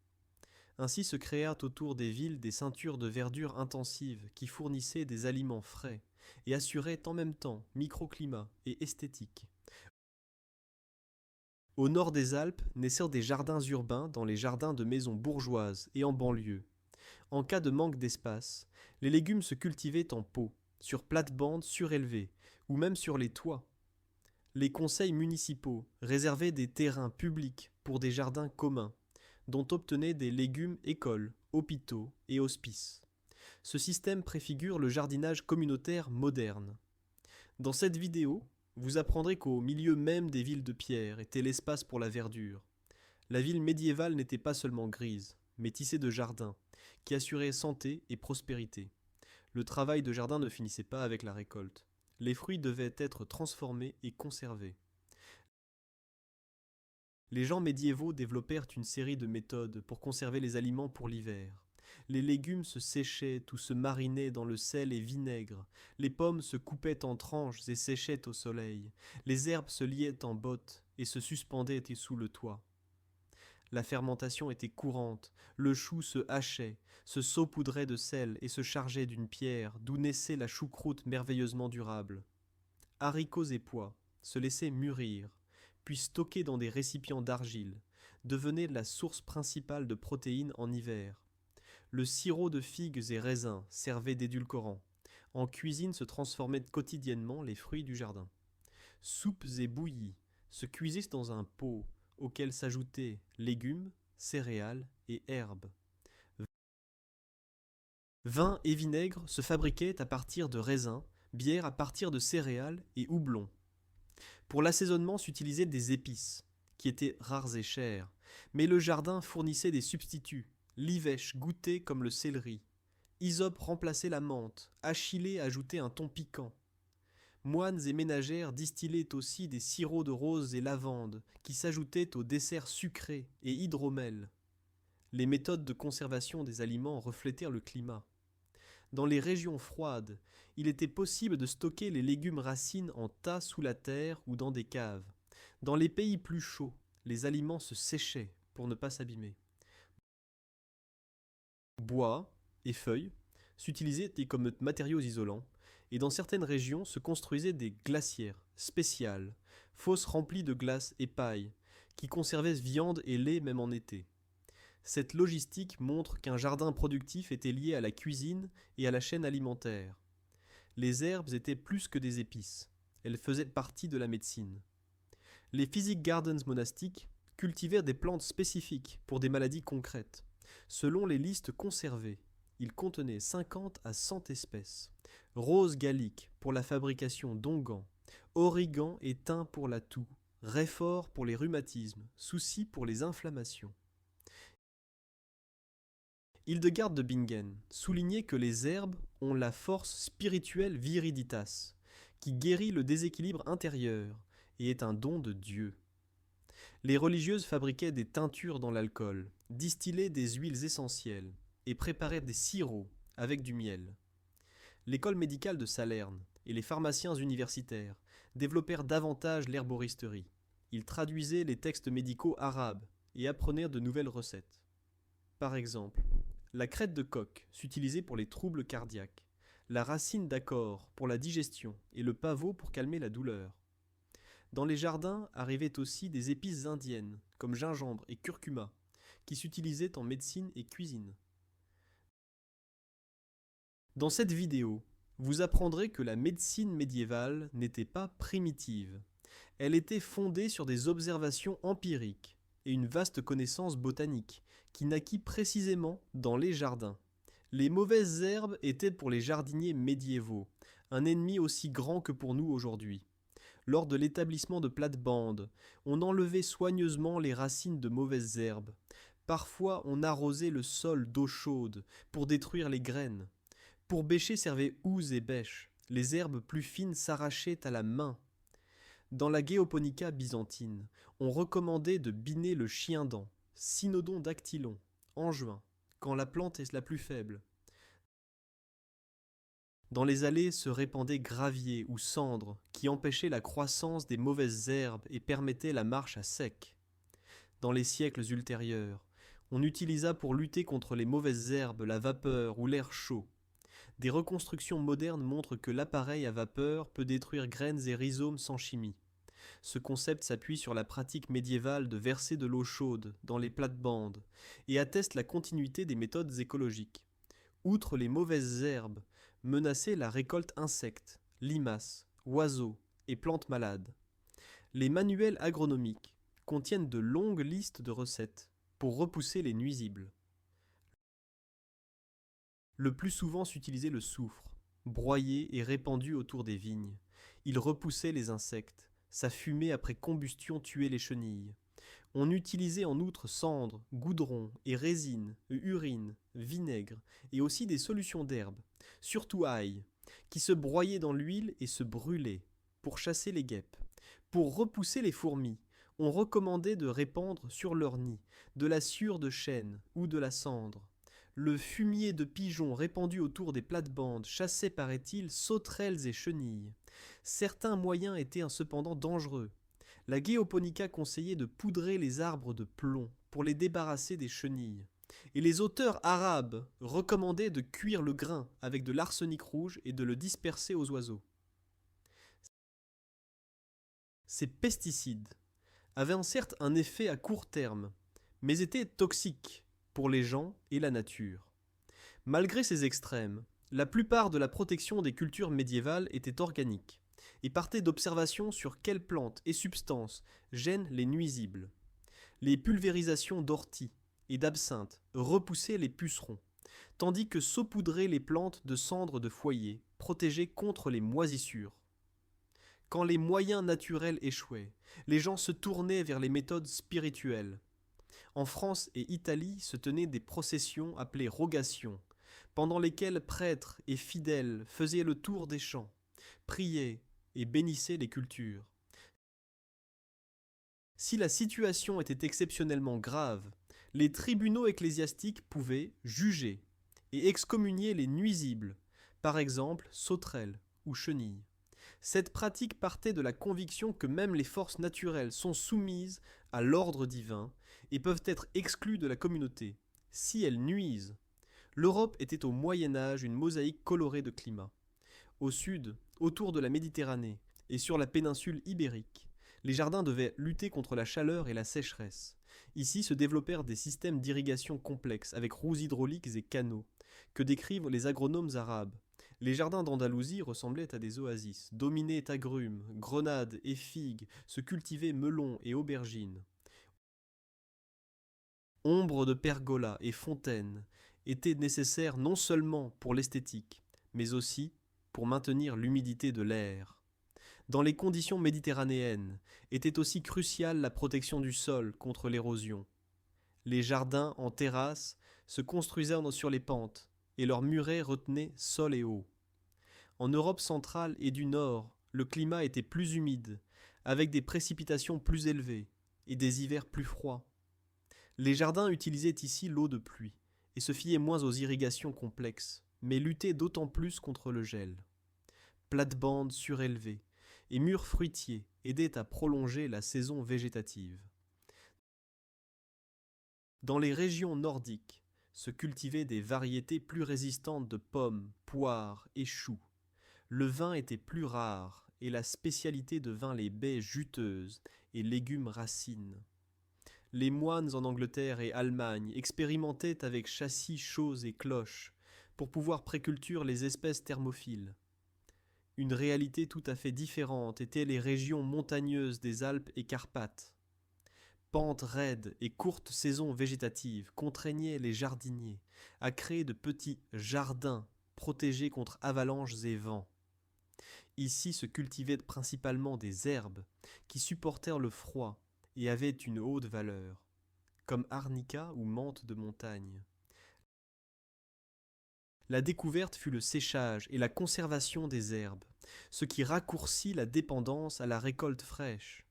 Ainsi se créèrent autour des villes des ceintures de verdure intensive qui fournissaient des aliments frais et assuraient en même temps microclimat et esthétique. Au nord des Alpes naissèrent des jardins urbains dans les jardins de maisons bourgeoises et en banlieue. En cas de manque d'espace, les légumes se cultivaient en pot, sur plates-bandes surélevées, ou même sur les toits. Les conseils municipaux réservaient des terrains publics pour des jardins communs, dont obtenaient des légumes écoles, hôpitaux et hospices. Ce système préfigure le jardinage communautaire moderne. Dans cette vidéo, vous apprendrez qu'au milieu même des villes de pierre était l'espace pour la verdure. La ville médiévale n'était pas seulement grise, mais tissée de jardins, qui assuraient santé et prospérité. Le travail de jardin ne finissait pas avec la récolte. Les fruits devaient être transformés et conservés. Les gens médiévaux développèrent une série de méthodes pour conserver les aliments pour l'hiver. Les légumes se séchaient ou se marinaient dans le sel et vinaigre. Les pommes se coupaient en tranches et séchaient au soleil. Les herbes se liaient en bottes et se suspendaient sous le toit. La fermentation était courante, le chou se hachait, se saupoudrait de sel et se chargeait d'une pierre d'où naissait la choucroute merveilleusement durable. Haricots et pois se laissaient mûrir, puis stockés dans des récipients d'argile, devenaient la source principale de protéines en hiver. Le sirop de figues et raisins servait d'édulcorant. En cuisine se transformaient quotidiennement les fruits du jardin. Soupes et bouillies se cuisaient dans un pot auquel s'ajoutaient légumes, céréales et herbes. Vin et vinaigre se fabriquaient à partir de raisins, bière à partir de céréales et houblon. Pour l'assaisonnement s'utilisaient des épices, qui étaient rares et chères, mais le jardin fournissait des substituts, l'ivèche goûtait comme le céleri, hysope remplaçait la menthe, achillée ajoutait un ton piquant. Moines et ménagères distillaient aussi des sirops de rose et lavande, qui s'ajoutaient aux desserts sucrés et hydromel. Les méthodes de conservation des aliments reflétèrent le climat. Dans les régions froides, il était possible de stocker les légumes racines en tas sous la terre ou dans des caves. Dans les pays plus chauds, les aliments se séchaient pour ne pas s'abîmer. Bois et feuilles s'utilisaient comme matériaux isolants, et dans certaines régions se construisaient des glacières spéciales, fosses remplies de glace et paille, qui conservaient viande et lait même en été. Cette logistique montre qu'un jardin productif était lié à la cuisine et à la chaîne alimentaire. Les herbes étaient plus que des épices, elles faisaient partie de la médecine. Les physic gardens monastiques cultivèrent des plantes spécifiques pour des maladies concrètes. Selon les listes conservées, ils contenaient 50 à 100 espèces. Rose gallique pour la fabrication d'onguents, origan et thym pour la toux, réfort pour les rhumatismes, souci pour les inflammations. Hildegarde de Bingen soulignait que les herbes ont la force spirituelle viriditas, qui guérit le déséquilibre intérieur et est un don de Dieu. Les religieuses fabriquaient des teintures dans l'alcool, distillaient des huiles essentielles et préparaient des sirops avec du miel. L'école médicale de Salerne et les pharmaciens universitaires développèrent davantage l'herboristerie. Ils traduisaient les textes médicaux arabes et apprenaient de nouvelles recettes. Par exemple, la crête de coq s'utilisait pour les troubles cardiaques, la racine d'accord pour la digestion et le pavot pour calmer la douleur. Dans les jardins arrivaient aussi des épices indiennes, comme gingembre et curcuma, qui s'utilisaient en médecine et cuisine. Dans cette vidéo, vous apprendrez que la médecine médiévale n'était pas primitive. Elle était fondée sur des observations empiriques et une vaste connaissance botanique, qui naquit précisément dans les jardins. Les mauvaises herbes étaient pour les jardiniers médiévaux, un ennemi aussi grand que pour nous aujourd'hui. Lors de l'établissement de plates-bandes, on enlevait soigneusement les racines de mauvaises herbes. Parfois, on arrosait le sol d'eau chaude pour détruire les graines. Pour bêcher servaient housse et bêche. Les herbes plus fines s'arrachaient à la main. Dans la Geoponica byzantine, on recommandait de biner le chien-dent, Cynodon dactylon, en juin, quand la plante est la plus faible. Dans les allées se répandaient gravier ou cendres qui empêchaient la croissance des mauvaises herbes et permettaient la marche à sec. Dans les siècles ultérieurs, on utilisa pour lutter contre les mauvaises herbes la vapeur ou l'air chaud. Des reconstructions modernes montrent que l'appareil à vapeur peut détruire graines et rhizomes sans chimie. Ce concept s'appuie sur la pratique médiévale de verser de l'eau chaude dans les plates-bandes et atteste la continuité des méthodes écologiques. Outre les mauvaises herbes, menaçaient la récolte insectes, limaces, oiseaux et plantes malades. Les manuels agronomiques contiennent de longues listes de recettes pour repousser les nuisibles. Le plus souvent s'utilisait le soufre, broyé et répandu autour des vignes. Il repoussait les insectes. Sa fumée après combustion tuait les chenilles. On utilisait en outre cendres, goudron et résine, urine, vinaigre et aussi des solutions d'herbe, surtout ail, qui se broyaient dans l'huile et se brûlaient pour chasser les guêpes. Pour repousser les fourmis, on recommandait de répandre sur leur nid de la sciure de chêne ou de la cendre. Le fumier de pigeons répandu autour des plates-bandes chassait, paraît-il, sauterelles et chenilles. Certains moyens étaient cependant dangereux. La Geoponica conseillait de poudrer les arbres de plomb pour les débarrasser des chenilles. Et les auteurs arabes recommandaient de cuire le grain avec de l'arsenic rouge et de le disperser aux oiseaux. Ces pesticides avaient certes un effet à court terme, mais étaient toxiques pour les gens et la nature. Malgré ces extrêmes, la plupart de la protection des cultures médiévales était organique et partait d'observations sur quelles plantes et substances gênent les nuisibles. Les pulvérisations d'ortie et d'absinthe repoussaient les pucerons, tandis que saupoudrer les plantes de cendres de foyer protégeait contre les moisissures. Quand les moyens naturels échouaient, les gens se tournaient vers les méthodes spirituelles. En France et Italie se tenaient des processions appelées rogations, pendant lesquelles prêtres et fidèles faisaient le tour des champs, priaient et bénissaient les cultures. Si la situation était exceptionnellement grave, les tribunaux ecclésiastiques pouvaient juger et excommunier les nuisibles, par exemple sauterelles ou chenilles. Cette pratique partait de la conviction que même les forces naturelles sont soumises à l'ordre divin et peuvent être exclues de la communauté, si elles nuisent. L'Europe était au Moyen Âge une mosaïque colorée de climats. Au sud, autour de la Méditerranée et sur la péninsule ibérique, les jardins devaient lutter contre la chaleur et la sécheresse. Ici se développèrent des systèmes d'irrigation complexes avec roues hydrauliques et canaux, que décrivent les agronomes arabes. Les jardins d'Andalousie ressemblaient à des oasis, dominaient agrumes, grenades et figues, se cultivaient melons et aubergines. Ombre de pergolas et fontaines étaient nécessaires non seulement pour l'esthétique, mais aussi pour maintenir l'humidité de l'air. Dans les conditions méditerranéennes, était aussi cruciale la protection du sol contre l'érosion. Les jardins en terrasse se construisaient sur les pentes, et leurs murets retenaient sol et eau. En Europe centrale et du Nord, le climat était plus humide, avec des précipitations plus élevées et des hivers plus froids. Les jardins utilisaient ici l'eau de pluie et se fiaient moins aux irrigations complexes, mais luttaient d'autant plus contre le gel. Plates-bandes surélevées et murs fruitiers aidaient à prolonger la saison végétative. Dans les régions nordiques se cultivaient des variétés plus résistantes de pommes, poires et choux. Le vin était plus rare et la spécialité devint les baies juteuses et légumes racines. Les moines en Angleterre et Allemagne expérimentaient avec châssis chauds et cloches pour pouvoir préculture les espèces thermophiles. Une réalité tout à fait différente étaient les régions montagneuses des Alpes et Carpates. Pentes raides et courtes saisons végétatives contraignaient les jardiniers à créer de petits jardins protégés contre avalanches et vents. Ici se cultivaient principalement des herbes qui supportèrent le froid et avaient une haute valeur, comme arnica ou menthe de montagne. La découverte fut le séchage et la conservation des herbes, ce qui raccourcit la dépendance à la récolte fraîche.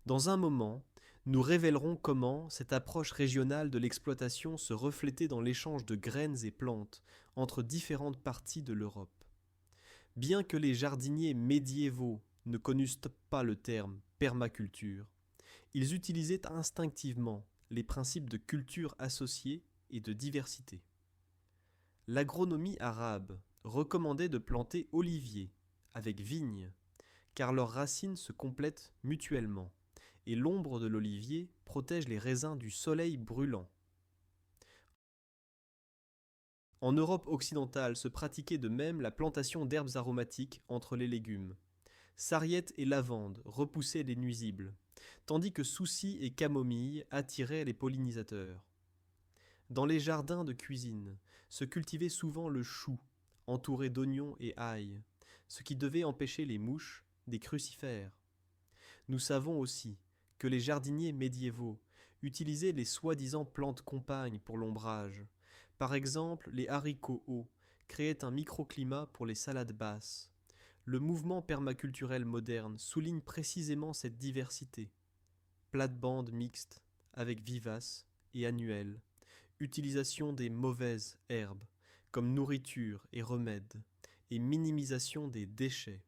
Dans un moment, nous révélerons comment cette approche régionale de l'exploitation se reflétait dans l'échange de graines et plantes entre différentes parties de l'Europe. Bien que les jardiniers médiévaux ne connussent pas le terme permaculture, ils utilisaient instinctivement les principes de culture associée et de diversité. L'agronomie arabe recommandait de planter oliviers avec vignes, car leurs racines se complètent mutuellement, et l'ombre de l'olivier protège les raisins du soleil brûlant. En Europe occidentale se pratiquait de même la plantation d'herbes aromatiques entre les légumes. Sarriette et lavande repoussaient les nuisibles, tandis que souci et camomille attiraient les pollinisateurs. Dans les jardins de cuisine se cultivait souvent le chou, entouré d'oignons et ail, ce qui devait empêcher les mouches des crucifères. Nous savons aussi que les jardiniers médiévaux utilisaient les soi-disant plantes compagnes pour l'ombrage. Par exemple, les haricots hauts créaient un microclimat pour les salades basses. Le mouvement permaculturel moderne souligne précisément cette diversité. Plate-bande mixte avec vivaces et annuelles, utilisation des mauvaises herbes comme nourriture et remède, et minimisation des déchets.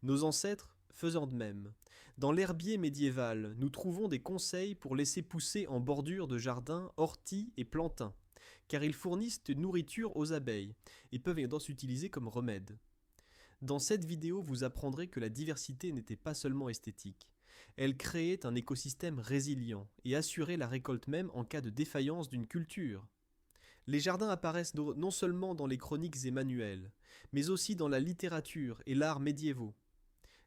Nos ancêtres faisant de même. Dans l'herbier médiéval, nous trouvons des conseils pour laisser pousser en bordure de jardins orties et plantains, car ils fournissent de nourriture aux abeilles et peuvent également s'utiliser comme remède. Dans cette vidéo, vous apprendrez que la diversité n'était pas seulement esthétique. Elle créait un écosystème résilient et assurait la récolte même en cas de défaillance d'une culture. Les jardins apparaissent non seulement dans les chroniques et manuels, mais aussi dans la littérature et l'art médiévaux.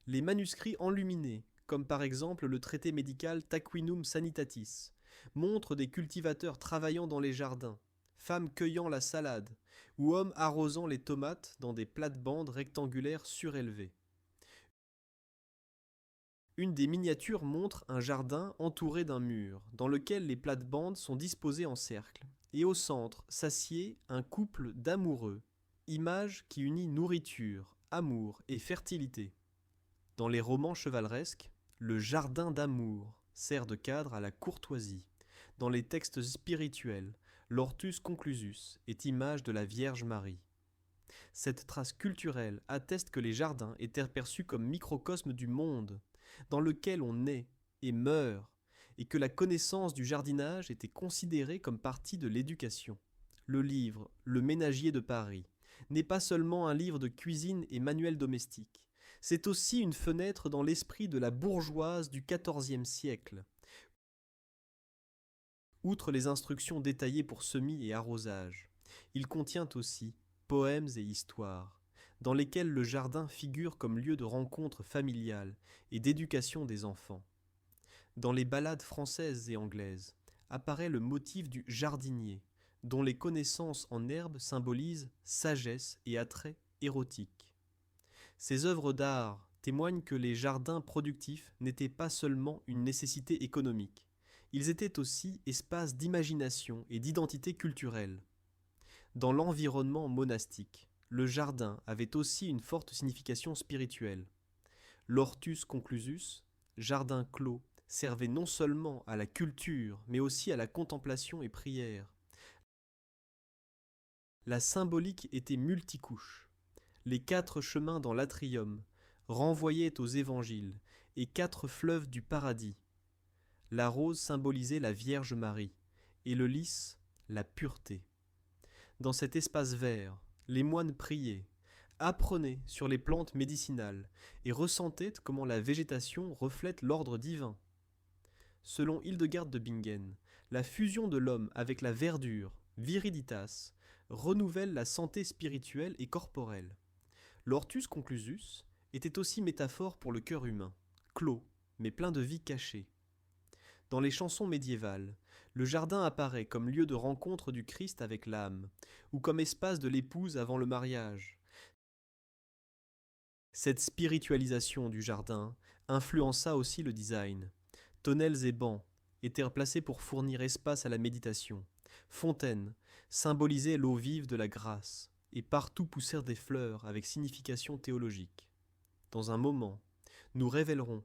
Les manuscrits enluminés, comme par exemple le traité médical Taquinum Sanitatis, montrent des cultivateurs travaillant dans les jardins, femmes cueillant la salade, ou hommes arrosant les tomates dans des plates-bandes rectangulaires surélevées. Une des miniatures montre un jardin entouré d'un mur, dans lequel les plates-bandes sont disposées en cercle, et au centre s'assied un couple d'amoureux, image qui unit nourriture, amour et fertilité. Dans les romans chevaleresques, le jardin d'amour sert de cadre à la courtoisie. Dans les textes spirituels, l'Hortus conclusus est image de la Vierge Marie. Cette trace culturelle atteste que les jardins étaient perçus comme microcosmes du monde, dans lequel on naît et meurt, et que la connaissance du jardinage était considérée comme partie de l'éducation. Le livre Le Ménagier de Paris n'est pas seulement un livre de cuisine et manuel domestique, c'est aussi une fenêtre dans l'esprit de la bourgeoise du XIVe siècle. Outre les instructions détaillées pour semis et arrosage, il contient aussi poèmes et histoires, dans lesquels le jardin figure comme lieu de rencontre familiale et d'éducation des enfants. Dans les ballades françaises et anglaises, apparaît le motif du jardinier, dont les connaissances en herbe symbolisent sagesse et attrait érotique. Ces œuvres d'art témoignent que les jardins productifs n'étaient pas seulement une nécessité économique, ils étaient aussi espaces d'imagination et d'identité culturelle. Dans l'environnement monastique, le jardin avait aussi une forte signification spirituelle. L'Hortus conclusus, jardin clos, servait non seulement à la culture, mais aussi à la contemplation et prière. La symbolique était multicouche. Les 4 chemins dans l'atrium renvoyaient aux évangiles et 4 fleuves du paradis. La rose symbolisait la Vierge Marie et le lys, la pureté. Dans cet espace vert, les moines priaient, apprenaient sur les plantes médicinales et ressentaient comment la végétation reflète l'ordre divin. Selon Hildegard de Bingen, la fusion de l'homme avec la verdure, viriditas, renouvelle la santé spirituelle et corporelle. L'Hortus conclusus était aussi métaphore pour le cœur humain, clos, mais plein de vie cachée. Dans les chansons médiévales, le jardin apparaît comme lieu de rencontre du Christ avec l'âme, ou comme espace de l'épouse avant le mariage. Cette spiritualisation du jardin influença aussi le design. Tonnelles et bancs étaient placés pour fournir espace à la méditation. Fontaines symbolisaient l'eau vive de la grâce, et partout poussèrent des fleurs avec signification théologique. Dans un moment, nous révélerons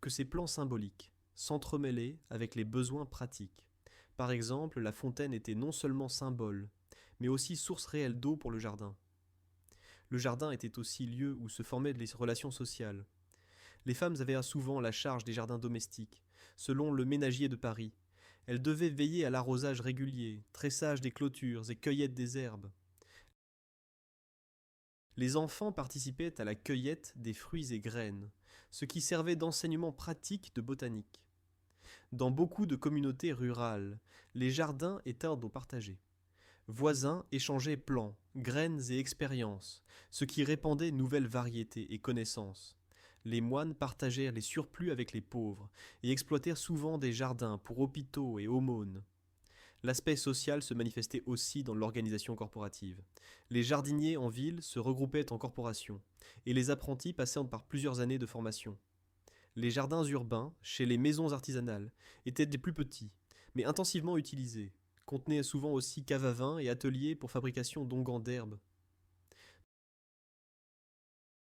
que ces plans symboliques s'entremêlaient avec les besoins pratiques. Par exemple, la fontaine était non seulement symbole, mais aussi source réelle d'eau pour le jardin. Le jardin était aussi lieu où se formaient les relations sociales. Les femmes avaient souvent la charge des jardins domestiques. Selon le Ménagier de Paris, elles devaient veiller à l'arrosage régulier, tressage des clôtures et cueillette des herbes. Les enfants participaient à la cueillette des fruits et graines, ce qui servait d'enseignement pratique de botanique. Dans beaucoup de communautés rurales, les jardins étaient d'eau partagés. Voisins échangeaient plants, graines et expériences, ce qui répandait nouvelles variétés et connaissances. Les moines partagèrent les surplus avec les pauvres et exploitèrent souvent des jardins pour hôpitaux et aumônes. L'aspect social se manifestait aussi dans l'organisation corporative. Les jardiniers en ville se regroupaient en corporations, et les apprentis passaient par plusieurs années de formation. Les jardins urbains, chez les maisons artisanales, étaient des plus petits, mais intensivement utilisés, contenaient souvent aussi caves à vin et ateliers pour fabrication d'onguents d'herbe.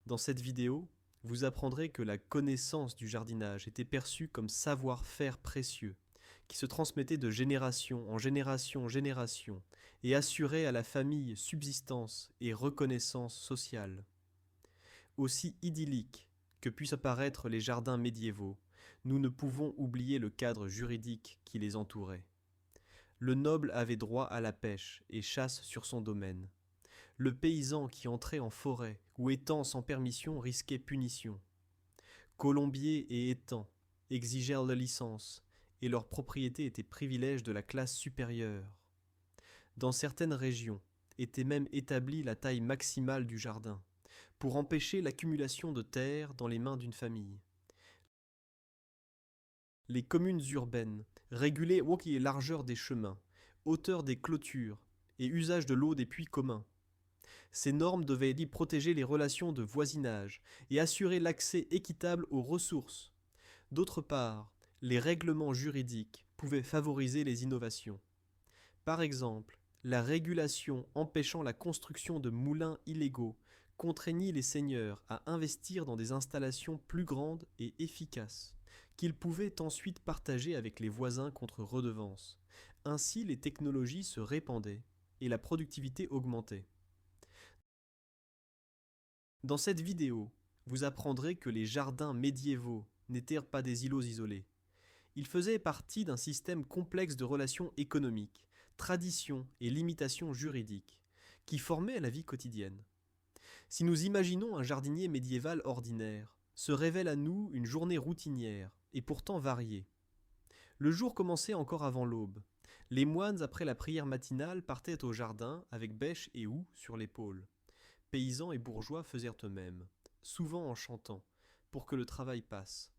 Dans cette vidéo, vous apprendrez que la connaissance du jardinage était perçue comme savoir-faire précieux, qui se transmettait de génération en génération et assurait à la famille subsistance et reconnaissance sociale. Aussi idyllique que puissent apparaître les jardins médiévaux, nous ne pouvons oublier le cadre juridique qui les entourait. Le noble avait droit à la pêche et chasse sur son domaine. Le paysan qui entrait en forêt ou étang sans permission risquait punition. Colombiers et étangs exigèrent la licence, et leur propriété était privilège de la classe supérieure. Dans certaines régions, était même établie la taille maximale du jardin, pour empêcher l'accumulation de terre dans les mains d'une famille. Les communes urbaines régulaient la largeur des chemins, hauteur des clôtures et usage de l'eau des puits communs. Ces normes devaient protéger les relations de voisinage et assurer l'accès équitable aux ressources. D'autre part, les règlements juridiques pouvaient favoriser les innovations. Par exemple, la régulation empêchant la construction de moulins illégaux contraignit les seigneurs à investir dans des installations plus grandes et efficaces, qu'ils pouvaient ensuite partager avec les voisins contre redevance. Ainsi, les technologies se répandaient et la productivité augmentait. Dans cette vidéo, vous apprendrez que les jardins médiévaux n'étaient pas des îlots isolés. Ils faisaient partie d'un système complexe de relations économiques, traditions et limitations juridiques, qui formaient la vie quotidienne. Si nous imaginons un jardinier médiéval ordinaire, se révèle à nous une journée routinière et pourtant variée. Le jour commençait encore avant l'aube. Les moines, après la prière matinale, partaient au jardin avec bêche et houe sur l'épaule. Paysans et bourgeois faisèrent eux-mêmes, souvent en chantant, pour que le travail passe.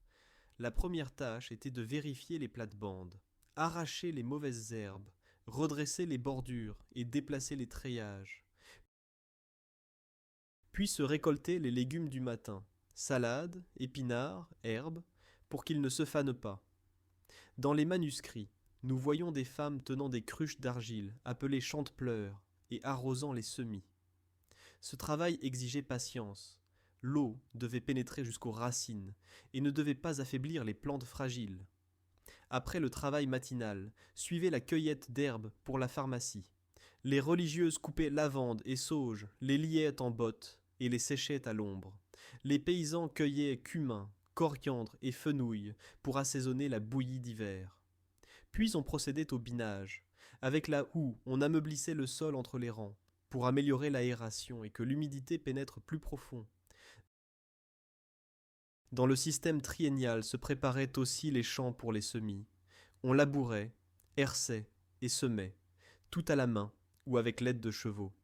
La première tâche était de vérifier les plates-bandes, arracher les mauvaises herbes, redresser les bordures et déplacer les treillages. Puis se récolter les légumes du matin, salades, épinards, herbes, pour qu'ils ne se fanent pas. Dans les manuscrits, nous voyons des femmes tenant des cruches d'argile, appelées chantepleurs, et arrosant les semis. Ce travail exigeait patience. L'eau devait pénétrer jusqu'aux racines et ne devait pas affaiblir les plantes fragiles. Après le travail matinal, suivait la cueillette d'herbes pour la pharmacie. Les religieuses coupaient lavande et sauge, les liaient en bottes et les séchaient à l'ombre. Les paysans cueillaient cumin, coriandre et fenouil pour assaisonner la bouillie d'hiver. Puis on procédait au binage. Avec la houe, on ameublissait le sol entre les rangs pour améliorer l'aération et que l'humidité pénètre plus profond. Dans le système triennial se préparaient aussi les champs pour les semis. On labourait, herçait et semait, tout à la main ou avec l'aide de chevaux.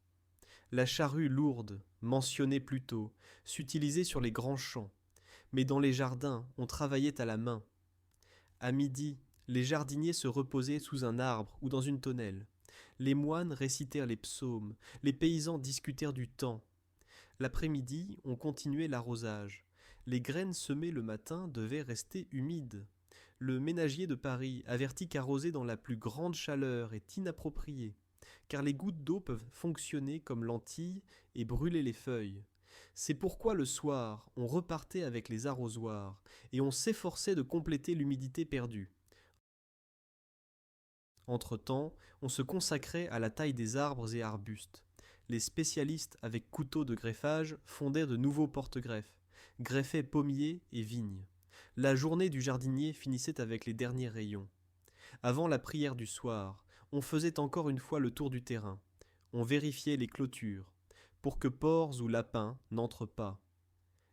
La charrue lourde, mentionnée plus tôt, s'utilisait sur les grands champs, mais dans les jardins, on travaillait à la main. À midi, les jardiniers se reposaient sous un arbre ou dans une tonnelle. Les moines récitèrent les psaumes, les paysans discutèrent du temps. L'après-midi, on continuait l'arrosage. Les graines semées le matin devaient rester humides. Le ménagier de Paris avertit qu'arroser dans la plus grande chaleur est inapproprié, car les gouttes d'eau peuvent fonctionner comme lentilles et brûler les feuilles. C'est pourquoi le soir, on repartait avec les arrosoirs, et on s'efforçait de compléter l'humidité perdue. Entre-temps, on se consacrait à la taille des arbres et arbustes. Les spécialistes avec couteaux de greffage fondaient de nouveaux porte-greffes, greffaient pommiers et vignes. La journée du jardinier finissait avec les derniers rayons. Avant la prière du soir, on faisait encore une fois le tour du terrain. On vérifiait les clôtures. pour que porcs ou lapins n'entrent pas.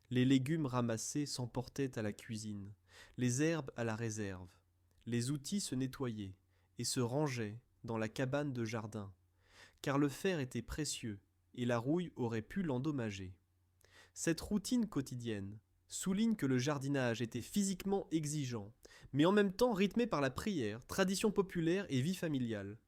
Les légumes ramassés s'emportaient à la cuisine, les herbes à la réserve. Les outils se nettoyaient et se rangeaient dans la cabane de jardin, car le fer était précieux et la rouille aurait pu l'endommager. Cette routine quotidienne souligne que le jardinage était physiquement exigeant, mais en même temps rythmé par la prière, tradition populaire et vie familiale.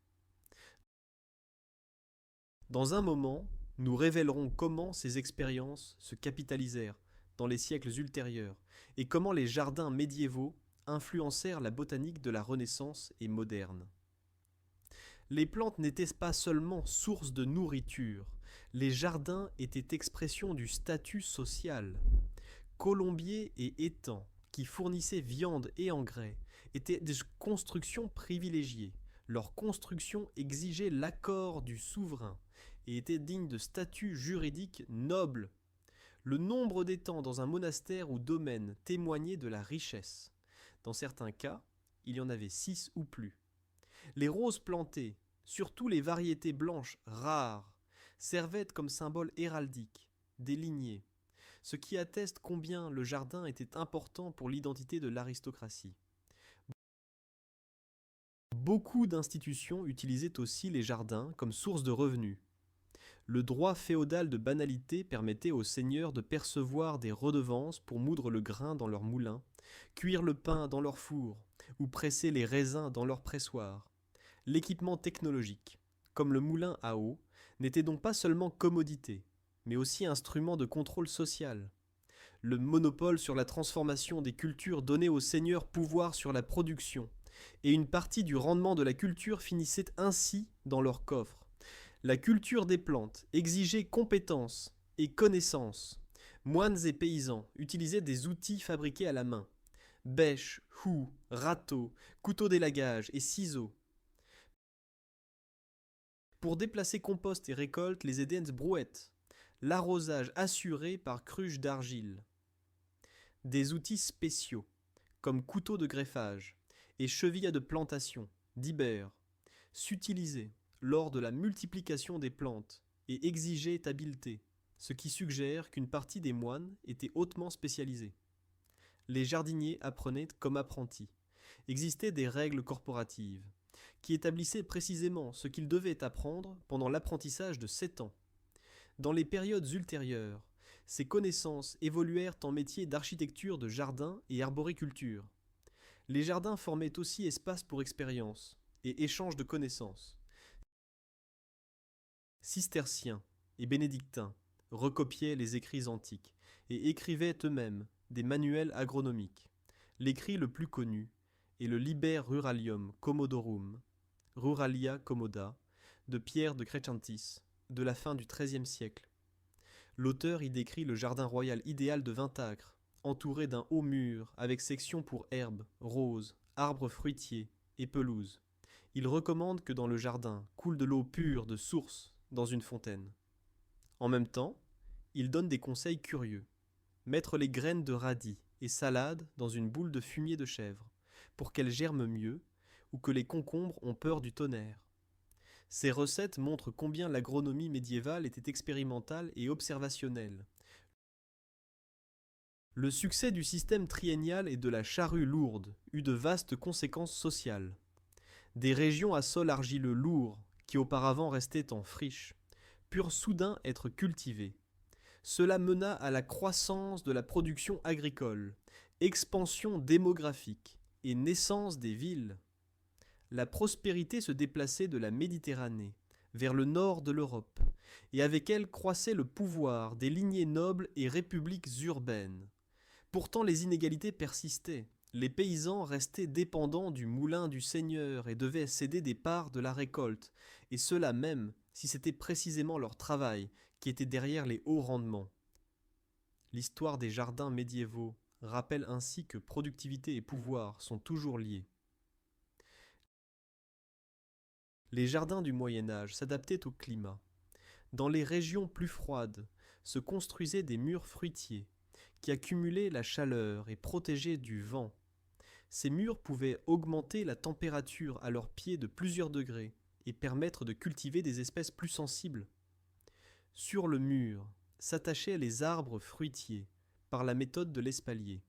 Dans un moment, nous révélerons comment ces expériences se capitalisèrent dans les siècles ultérieurs et comment les jardins médiévaux influencèrent la botanique de la Renaissance et moderne. Les plantes n'étaient pas seulement source de nourriture, les jardins étaient expression du statut social. Colombiers et étangs, qui fournissaient viande et engrais, étaient des constructions privilégiées. Leur construction exigeait l'accord du souverain et était digne de statut juridique noble. Le nombre d'étangs dans un monastère ou domaine témoignait de la richesse. Dans certains cas, il y en avait 6 ou plus. Les roses plantées, surtout les variétés blanches rares, servaient comme symbole héraldique des lignées, ce qui atteste combien le jardin était important pour l'identité de l'aristocratie. Beaucoup d'institutions utilisaient aussi les jardins comme source de revenus. Le droit féodal de banalité permettait aux seigneurs de percevoir des redevances pour moudre le grain dans leurs moulins, cuire le pain dans leurs fours ou presser les raisins dans leurs pressoirs. L'équipement technologique, comme le moulin à eau, n'était donc pas seulement commodité, mais aussi instrument de contrôle social. Le monopole sur la transformation des cultures donnait aux seigneurs pouvoir sur la production, et une partie du rendement de la culture finissait ainsi dans leur coffre. La culture des plantes exigeait compétences et connaissances. Moines et paysans utilisaient des outils fabriqués à la main. Bêches, houx, râteaux, couteaux d'élagage et ciseaux. Pour déplacer compost et récolte, les aidaient brouettes. L'arrosage assuré par cruches d'argile. Des outils spéciaux, comme couteaux de greffage et chevilles de plantation, d'Ibère, s'utilisaient lors de la multiplication des plantes et exigeaient habileté, ce qui suggère qu'une partie des moines était hautement spécialisée. Les jardiniers apprenaient comme apprentis. Existaient des règles corporatives qui établissaient précisément ce qu'ils devaient apprendre pendant l'apprentissage de 7 ans. Dans les périodes ultérieures, ces connaissances évoluèrent en métiers d'architecture de jardin et arboriculture. Les jardins formaient aussi espace pour expérience et échange de connaissances. Cisterciens et bénédictins recopiaient les écrits antiques et écrivaient eux-mêmes des manuels agronomiques. L'écrit le plus connu est le Liber Ruralium Commodorum, Ruralia Commoda, de Pierre de Crescentis, de la fin du XIIIe siècle. L'auteur y décrit le jardin royal idéal de 20 acres, entouré d'un haut mur avec section pour herbes, roses, arbres fruitiers et pelouses. Il recommande que dans le jardin coule de l'eau pure de source dans une fontaine. En même temps, il donne des conseils curieux. Mettre les graines de radis et salade dans une boule de fumier de chèvre pour qu'elles germent mieux ou que les concombres ont peur du tonnerre. Ces recettes montrent combien l'agronomie médiévale était expérimentale et observationnelle. Le succès du système triennial et de la charrue lourde eut de vastes conséquences sociales. Des régions à sol argileux lourd, qui auparavant restaient en friche, purent soudain être cultivées. Cela mena à la croissance de la production agricole, expansion démographique et naissance des villes. La prospérité se déplaçait de la Méditerranée vers le nord de l'Europe, et avec elle croissait le pouvoir des lignées nobles et républiques urbaines. Pourtant les inégalités persistaient. Les paysans restaient dépendants du moulin du seigneur et devaient céder des parts de la récolte, et cela même si c'était précisément leur travail qui était derrière les hauts rendements. L'histoire des jardins médiévaux rappelle ainsi que productivité et pouvoir sont toujours liés. Les jardins du Moyen Âge s'adaptaient au climat. Dans les régions plus froides se construisaient des murs fruitiers qui accumulaient la chaleur et protégeaient du vent. Ces murs pouvaient augmenter la température à leur pied de plusieurs degrés et permettre de cultiver des espèces plus sensibles. Sur le mur s'attachaient les arbres fruitiers par la méthode de l'espalier.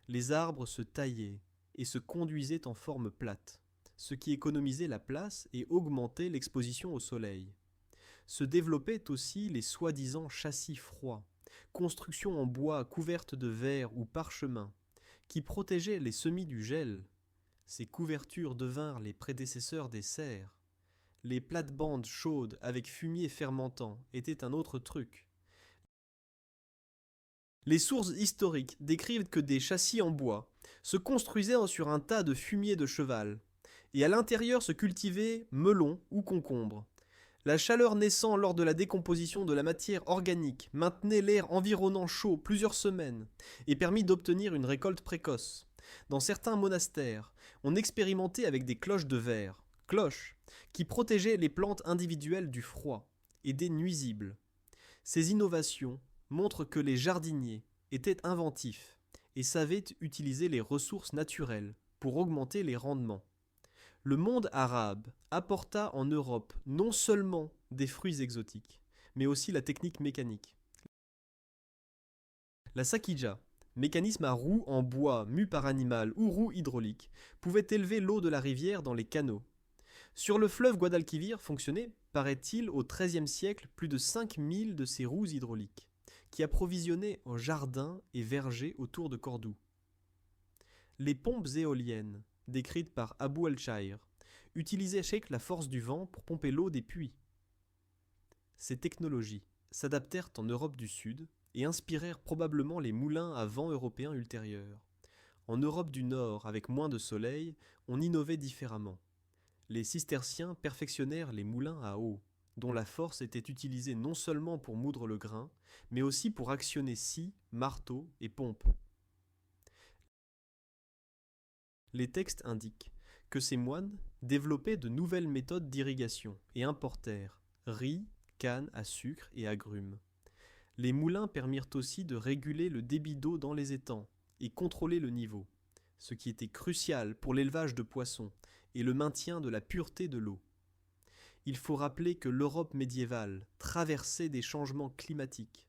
Les arbres se taillaient et se conduisaient en forme plate, ce qui économisait la place et augmentait l'exposition au soleil. Se développaient aussi les soi-disant châssis froids, constructions en bois couvertes de verre ou parchemin, qui protégeaient les semis du gel. Ces couvertures devinrent les prédécesseurs des serres. Les plates-bandes chaudes avec fumier fermentant étaient un autre truc. Les sources historiques décrivent que des châssis en bois se construisaient sur un tas de fumier de cheval, et à l'intérieur se cultivaient melons ou concombres. La chaleur naissant lors de la décomposition de la matière organique maintenait l'air environnant chaud plusieurs semaines et permit d'obtenir une récolte précoce. Dans certains monastères, on expérimentait avec des cloches de verre, cloches, qui protégeaient les plantes individuelles du froid et des nuisibles. Ces innovations montrent que les jardiniers étaient inventifs et savaient utiliser les ressources naturelles pour augmenter les rendements. Le monde arabe apporta en Europe non seulement des fruits exotiques, mais aussi la technique mécanique. La sakija, mécanisme à roue en bois mue par animal ou roue hydraulique, pouvait élever l'eau de la rivière dans les canaux. Sur le fleuve Guadalquivir fonctionnaient, paraît-il, au XIIIe siècle, plus de 5000 de ces roues hydrauliques, qui approvisionnaient en jardins et vergers autour de Cordoue. Les pompes éoliennes, décrites par Abou el-Chaïr, utilisaient la force du vent pour pomper l'eau des puits. Ces technologies s'adaptèrent en Europe du Sud et inspirèrent probablement les moulins à vent européens ultérieurs. En Europe du Nord, avec moins de soleil, on innovait différemment. Les cisterciens perfectionnèrent les moulins à eau, dont la force était utilisée non seulement pour moudre le grain, mais aussi pour actionner scie, marteau et pompe. Les textes indiquent que ces moines développaient de nouvelles méthodes d'irrigation et importèrent riz, canne à sucre et agrumes. Les moulins permirent aussi de réguler le débit d'eau dans les étangs et contrôler le niveau, ce qui était crucial pour l'élevage de poissons et le maintien de la pureté de l'eau. Il faut rappeler que l'Europe médiévale traversait des changements climatiques.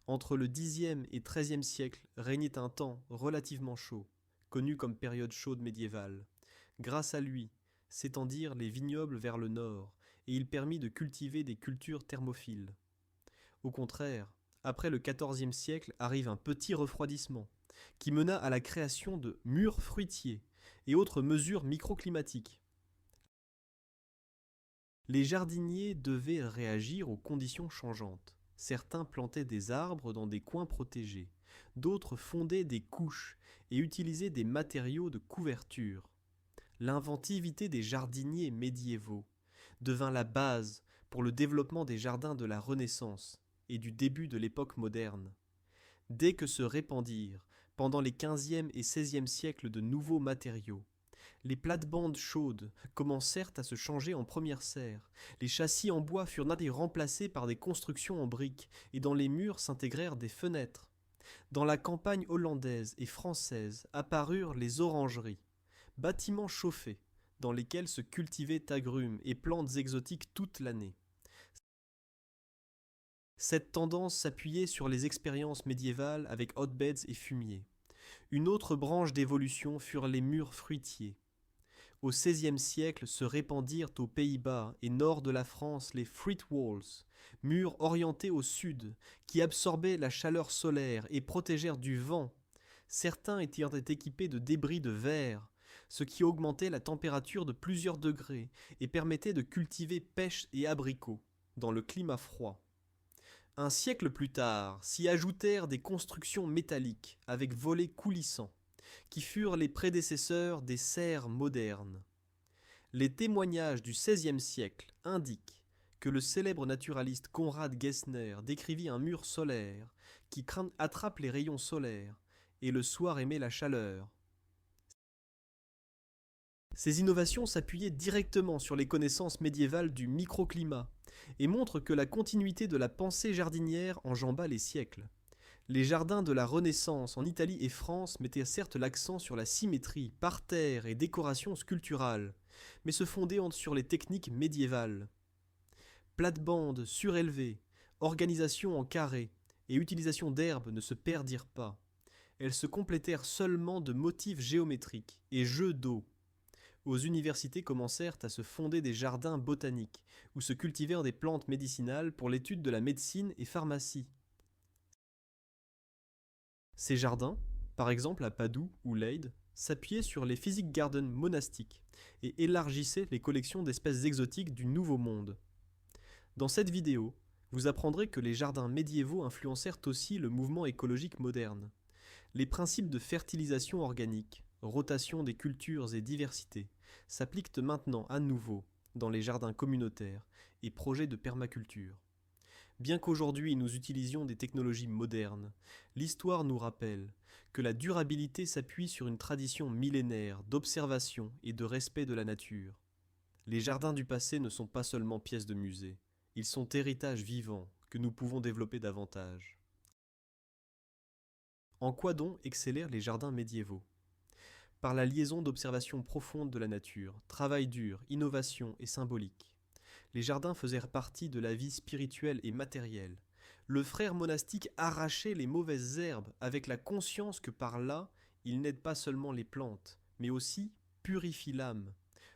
Entre le Xe et XIIIe siècle régnait un temps relativement chaud, connu comme période chaude médiévale. Grâce à lui, s'étendirent les vignobles vers le nord, et il permit de cultiver des cultures thermophiles. Au contraire, après le XIVe siècle arrive un petit refroidissement, qui mena à la création de murs fruitiers et autres mesures microclimatiques. Les jardiniers devaient réagir aux conditions changeantes. Certains plantaient des arbres dans des coins protégés, d'autres fondaient des couches et utilisaient des matériaux de couverture. L'inventivité des jardiniers médiévaux devint la base pour le développement des jardins de la Renaissance et du début de l'époque moderne. Dès que se répandirent, pendant les XVe et XVIe siècles, de nouveaux matériaux, les plates-bandes chaudes commencèrent à se changer en première serre, les châssis en bois furent remplacés par des constructions en briques, et dans les murs s'intégrèrent des fenêtres. Dans la campagne hollandaise et française apparurent les orangeries, bâtiments chauffés, dans lesquels se cultivaient agrumes et plantes exotiques toute l'année. Cette tendance s'appuyait sur les expériences médiévales avec hotbeds et fumier. Une autre branche d'évolution furent les murs fruitiers. Au XVIe siècle se répandirent aux Pays-Bas et nord de la France les fruit walls, murs orientés au sud, qui absorbaient la chaleur solaire et protégèrent du vent. Certains étaient équipés de débris de verre, ce qui augmentait la température de plusieurs degrés et permettait de cultiver pêches et abricots dans le climat froid. Un siècle plus tard, s'y ajoutèrent des constructions métalliques avec volets coulissants, qui furent les prédécesseurs des serres modernes. Les témoignages du XVIe siècle indiquent que le célèbre naturaliste Conrad Gessner décrivit un mur solaire qui attrape les rayons solaires et le soir émet la chaleur. Ces innovations s'appuyaient directement sur les connaissances médiévales du microclimat et montrent que la continuité de la pensée jardinière enjamba les siècles. Les jardins de la Renaissance en Italie et France mettaient certes l'accent sur la symétrie, parterre et décoration sculpturale, mais se fondaient sur les techniques médiévales. Plates-bandes surélevées, Organisation en carré et utilisation d'herbes ne se perdirent pas. Elles se complétèrent seulement de motifs géométriques et jeux d'eau. Aux universités commencèrent à se fonder des jardins botaniques, où se cultivèrent des plantes médicinales pour l'étude de la médecine et pharmacie. Ces jardins, par exemple à Padoue ou Leyde, s'appuyaient sur les physic gardens monastiques et élargissaient les collections d'espèces exotiques du Nouveau Monde. Dans cette vidéo, vous apprendrez que les jardins médiévaux influencèrent aussi le mouvement écologique moderne. Les principes de fertilisation organique, rotation des cultures et diversité s'appliquent maintenant à nouveau dans les jardins communautaires et projets de permaculture. Bien qu'aujourd'hui nous utilisions des technologies modernes, l'histoire nous rappelle que la durabilité s'appuie sur une tradition millénaire d'observation et de respect de la nature. Les jardins du passé ne sont pas seulement pièces de musée, ils sont héritages vivants que nous pouvons développer davantage. En quoi donc excellèrent les jardins médiévaux? Par la liaison d'observation profonde de la nature, travail dur, innovation et symbolique. Les jardins faisaient partie de la vie spirituelle et matérielle. Le frère monastique arrachait les mauvaises herbes avec la conscience que par là, il n'aide pas seulement les plantes, mais aussi purifie l'âme.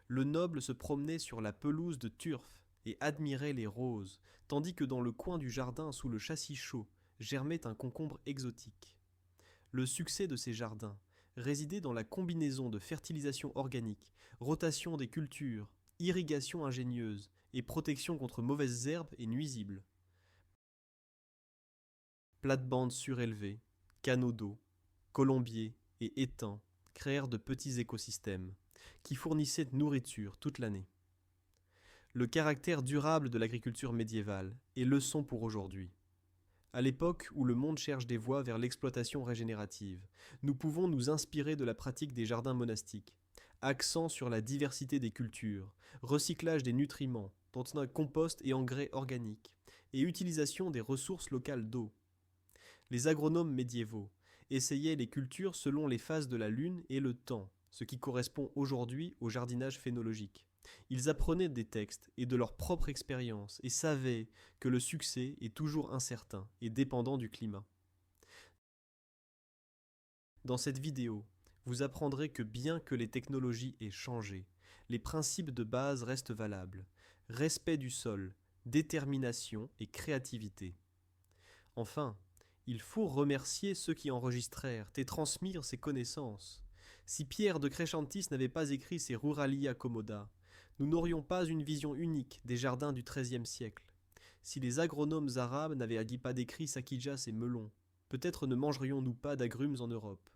Le noble se promenait sur la pelouse de turf et admirait les roses, tandis que dans le coin du jardin, sous le châssis chaud, germait un concombre exotique. Le succès de ces jardins résidait dans la combinaison de fertilisation organique, rotation des cultures, irrigation ingénieuse et protection contre mauvaises herbes et nuisibles. Plates-bandes surélevées, canaux d'eau, colombiers et étangs créèrent de petits écosystèmes qui fournissaient de nourriture toute l'année. Le caractère durable de l'agriculture médiévale est leçon pour aujourd'hui. À l'époque où le monde cherche des voies vers l'exploitation régénérative, nous pouvons nous inspirer de la pratique des jardins monastiques. Accent sur la diversité des cultures, recyclage des nutriments, dont un compost et engrais organiques, et utilisation des ressources locales d'eau. Les agronomes médiévaux essayaient les cultures selon les phases de la lune et le temps, ce qui correspond aujourd'hui au jardinage phénologique. Ils apprenaient des textes et de leur propre expérience et savaient que le succès est toujours incertain et dépendant du climat. Dans cette vidéo, vous apprendrez que bien que les technologies aient changé, les principes de base restent valables. Respect du sol, détermination et créativité. Enfin, il faut remercier ceux qui enregistrèrent et transmirent ces connaissances. Si Pierre de Crescentis n'avait pas écrit ses Ruralia Commoda, nous n'aurions pas une vision unique des jardins du XIIIe siècle. Si les agronomes arabes n'avaient pas décrit Sakijas et melons, peut-être ne mangerions-nous pas d'agrumes en Europe.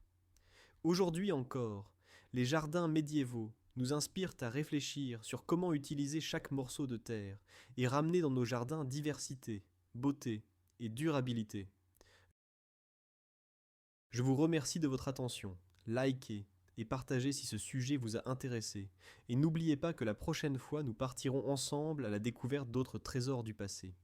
Aujourd'hui encore, les jardins médiévaux nous inspirent à réfléchir sur comment utiliser chaque morceau de terre et ramener dans nos jardins diversité, beauté et durabilité. Je vous remercie de votre attention. Likez et partagez si ce sujet vous a intéressé. Et n'oubliez pas que la prochaine fois, nous partirons ensemble à la découverte d'autres trésors du passé.